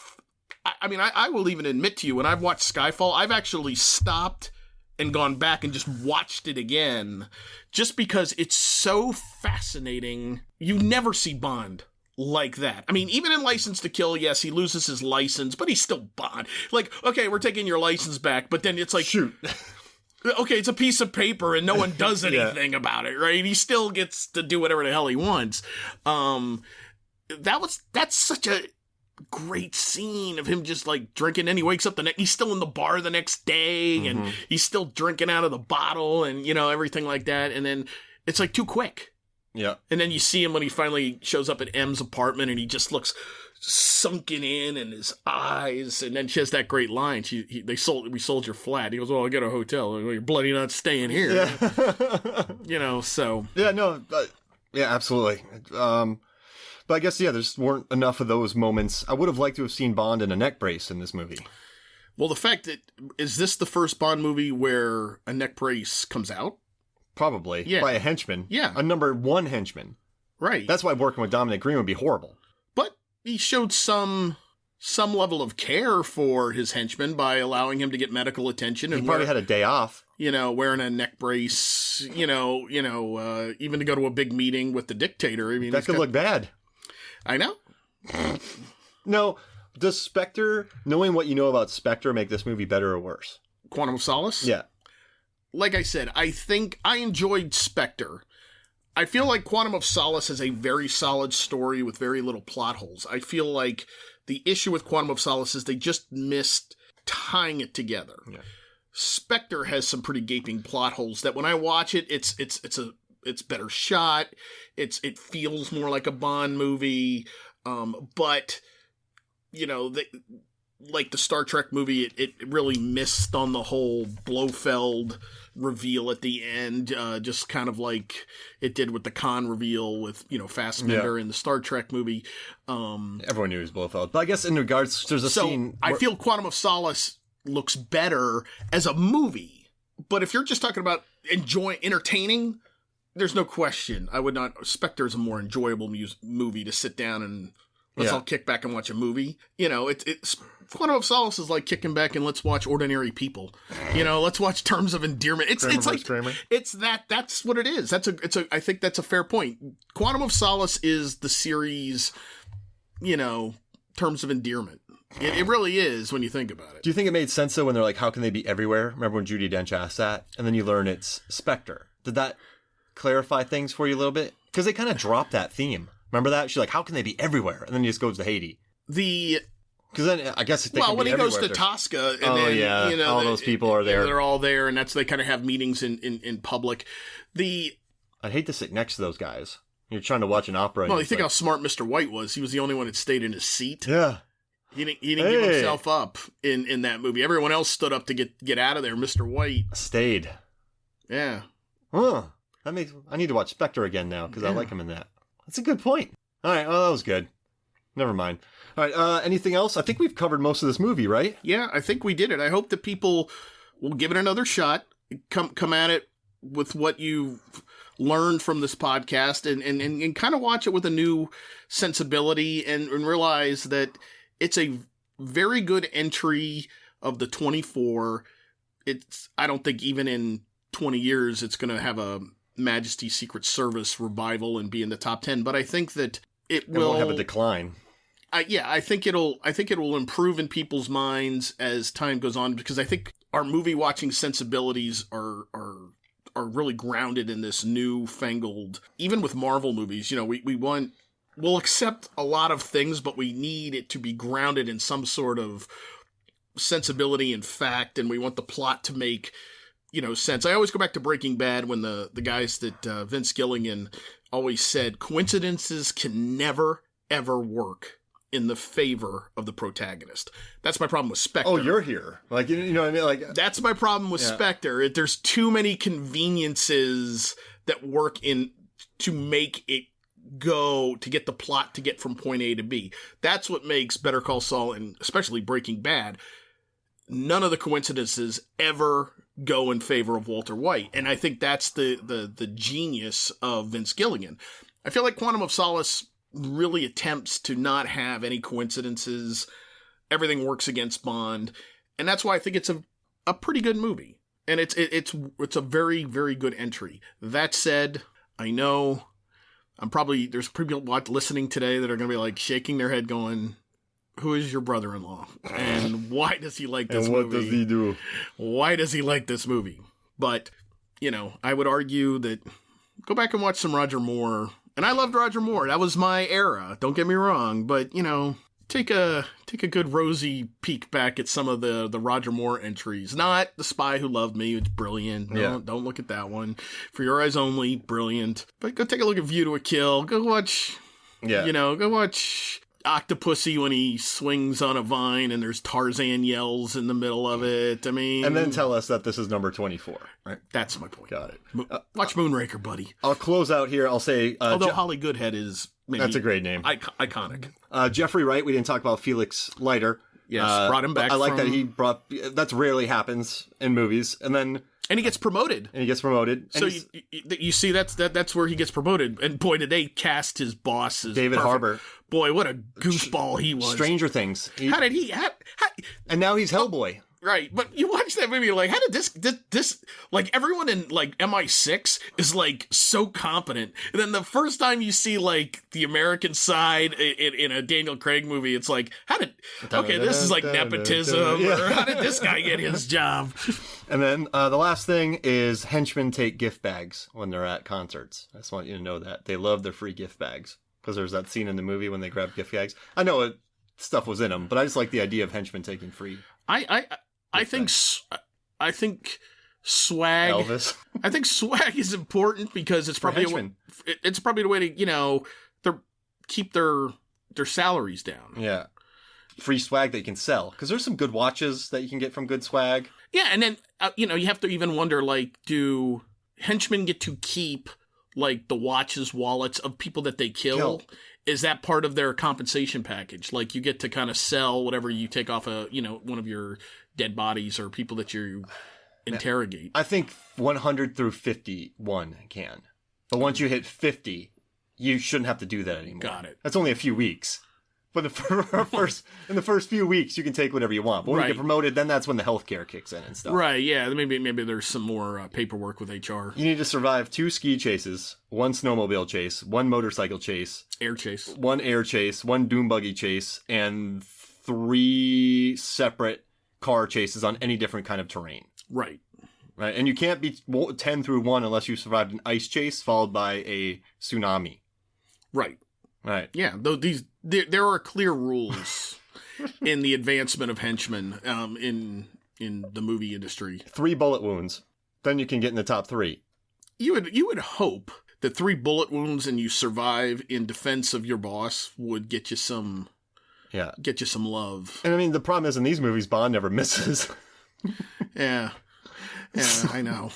I will even admit to you, when I've watched Skyfall, I've actually stopped and gone back and just watched it again, just because it's so fascinating. You never see Bond like that. I mean, even in License to Kill, yes, he loses his license, but he's still Bond. Like, okay, we're taking your license back, but then it's like, shoot. Okay, it's a piece of paper and no one does anything about it, right? He still gets to do whatever the hell he wants. That's such a great scene of him just like drinking, and he wakes up he's still in the bar the next day, and he's still drinking out of the bottle, and everything like that, and then it's like too quick. Yeah. And then you see him when he finally shows up at M's apartment, and he just looks sunken in his eyes, and then she has that great line. We sold your flat. He goes, "Well, I got a hotel. You're bloody not staying here." Yeah. So yeah, no, yeah, absolutely. But I guess there weren't enough of those moments. I would have liked to have seen Bond in a neck brace in this movie. Well, the fact that is this the first Bond movie where a neck brace comes out? Probably. Yeah. By a henchman. Yeah. A number one henchman. Right. That's why working with Dominic Green would be horrible. But he showed some level of care for his henchman by allowing him to get medical attention. And he probably had a day off. Wearing a neck brace, even to go to a big meeting with the dictator. I mean, that could look bad. I know. No. Does Spectre, knowing what you know about Spectre, make this movie better or worse? Quantum of Solace? Yeah. Like I said, I think I enjoyed Spectre. I feel like Quantum of Solace has a very solid story with very little plot holes. I feel like the issue with Quantum of Solace is they just missed tying it together. Yeah. Spectre has some pretty gaping plot holes that when I watch it, it's better shot. It feels more like a Bond movie. But like the Star Trek movie, it really missed on the whole Blofeld reveal at the end, just kind of like it did with the Khan reveal with, Fassbender in the Star Trek movie. Everyone knew he was Blofeld. But I guess in regards, there's a scene... I feel Quantum of Solace looks better as a movie. But if you're just talking about entertaining, there's no question. Spectre is a more enjoyable movie to sit down and let's all kick back and watch a movie. It's Quantum of Solace is like kicking back and let's watch Ordinary People. Let's watch Terms of Endearment. It's like Kramer. It's that's what it is. I think that's a fair point. Quantum of Solace is the series, Terms of Endearment. It really is when you think about it. Do you think it made sense though when they're like, how can they be everywhere? Remember when Judi Dench asked that? And then you learn it's Spectre. Did that clarify things for you a little bit? Because they kind of dropped that theme. Remember that? She's like, how can they be everywhere? And then he just goes to Haiti. Because then I guess they can when be he goes to everywhere. Tosca, and all those people are there. They're all there, and they kind of have meetings in public. I'd hate to sit next to those guys. You're trying to watch an opera. Well, you think how smart Mr. White was? He was the only one that stayed in his seat. Yeah. He didn't give himself up in that movie. Everyone else stood up to get out of there. Mr. White stayed. Yeah. Huh. I need to watch Spectre again now because I like him in that. That's a good point. All right. Well, that was good. Never mind. All right. Anything else? I think we've covered most of this movie, right? Yeah, I think we did it. I hope that people will give it another shot. Come at it with what you've learned from this podcast and kind of watch it with a new sensibility and realize that it's a very good entry of the 24. I don't think even in 20 years it's going to have a Majesty's Secret Service revival and be in the top 10, but I think that it won't have a decline. I think it'll improve in people's minds as time goes on, because I think our movie watching sensibilities are really grounded in this newfangled. Even with Marvel movies, we'll accept a lot of things, but we need it to be grounded in some sort of sensibility and fact, and we want the plot to make sense. I always go back to Breaking Bad when the guys that Vince Gilligan always said coincidences can never ever work in the favor of the protagonist. That's my problem with Spectre. Oh, you're here. Like, you know what I mean? Like, that's my problem with Spectre. There's too many conveniences that work in to make it go to get the plot to get from point A to B. That's what makes Better Call Saul and especially Breaking Bad. None of the coincidences ever go in favor of Walter White. And I think that's the genius of Vince Gilligan. I feel like Quantum of Solace really attempts to not have any coincidences. Everything works against Bond. And that's why I think it's a pretty good movie. And it's a very, very good entry. That said, I know there's people listening today that are going to be like shaking their head going, who is your brother-in-law? And why does he like this movie? And what does he do? Why does he like this movie? But, I would argue that go back and watch some Roger Moore. And I loved Roger Moore. That was my era. Don't get me wrong. But, take a good rosy peek back at some of the Roger Moore entries. Not The Spy Who Loved Me. It's brilliant. No, don't look at that one. For Your Eyes Only, brilliant. But go take a look at View to a Kill. Go watch, go watch Octopussy when he swings on a vine and there's Tarzan yells in the middle of it. I mean... And then tell us that this is number 24, right? That's my point. Got it. Watch Moonraker, buddy. I'll close out here. I'll say... Although Holly Goodhead is... Maybe that's a great name. Iconic. Jeffrey Wright, we didn't talk about Felix Leiter. Yes, brought him back. I like that he brought... That's rarely happens in movies. And then... And he gets promoted. So you see, that's where he gets promoted. And boy, did they cast his boss as David Harbour. Boy, what a goofball he was. Stranger Things. How did he... And now he's Hellboy. Right, but you watch that movie, like, how did this, like, everyone in, like, MI6 is, like, so competent, and then the first time you see, like, the American side in a Daniel Craig movie, it's like, this is, like, nepotism, or how did this guy get his job? And then the last thing is henchmen take gift bags when they're at concerts. I just want you to know that. They love their free gift bags, because there's that scene in the movie when they grab gift bags. I know stuff was in them, but I just like the idea of henchmen taking free. I think swag. Elvis. I think swag is important because it's probably the way to keep their salaries down. Yeah, free swag that you can sell, because there's some good watches that you can get from good swag. Yeah, and then you have to even wonder, like, do henchmen get to keep, like, the watches, wallets of people that they kill? Is that part of their compensation package? Like, you get to kind of sell whatever you take off one of your dead bodies or people that you interrogate. I think 100 through 51 can. But once you hit 50, you shouldn't have to do that anymore. Got it. That's only a few weeks. But in the first few weeks, you can take whatever you want. But when you get promoted, then that's when the healthcare kicks in and stuff. Right, yeah. Maybe there's some more paperwork with HR. You need to survive 2 ski chases, 1 snowmobile chase, 1 motorcycle chase. Air chase. 1 air chase, 1 dune buggy chase, and 3 separate car chases on any different kind of terrain. Right. And you can't be 10 through 1 unless you survived an ice chase followed by a tsunami. Right. Yeah, though there are clear rules in the advancement of henchmen in the movie industry. 3 bullet wounds, then you can get in the top 3. You would hope that 3 bullet wounds and you survive in defense of your boss would get you some love. And I mean, the problem is in these movies, Bond never misses. Yeah, I know.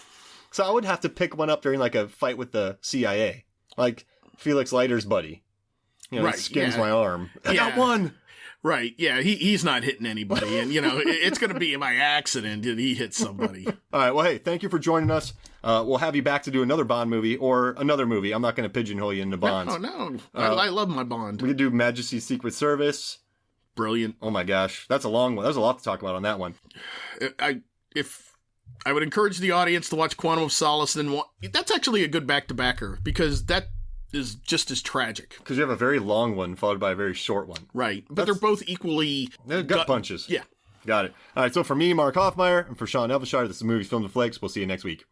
So I would have to pick one up during like a fight with the CIA, like Felix Leiter's buddy. Skims my arm. I got one. Right, yeah, he's not hitting anybody, and it's going to be by accident that he hits somebody. All right, well, hey, thank you for joining us. We'll have you back to do another Bond movie or another movie. I'm not going to pigeonhole you into Bonds. No, I love my Bond. We could do Majesty's Secret Service. Brilliant. Oh my gosh, that's a long one. There's a lot to talk about on that one. I would encourage the audience to watch Quantum of Solace, that's actually a good back-to-backer, because that is just as tragic. Because you have a very long one followed by a very short one. Right. But they're both equally... They're gut punches. Yeah. Got it. All right, so for me, Mark Hoffmeyer, and for Sean Elvishire, this is Movies, Films, and Flicks. We'll see you next week.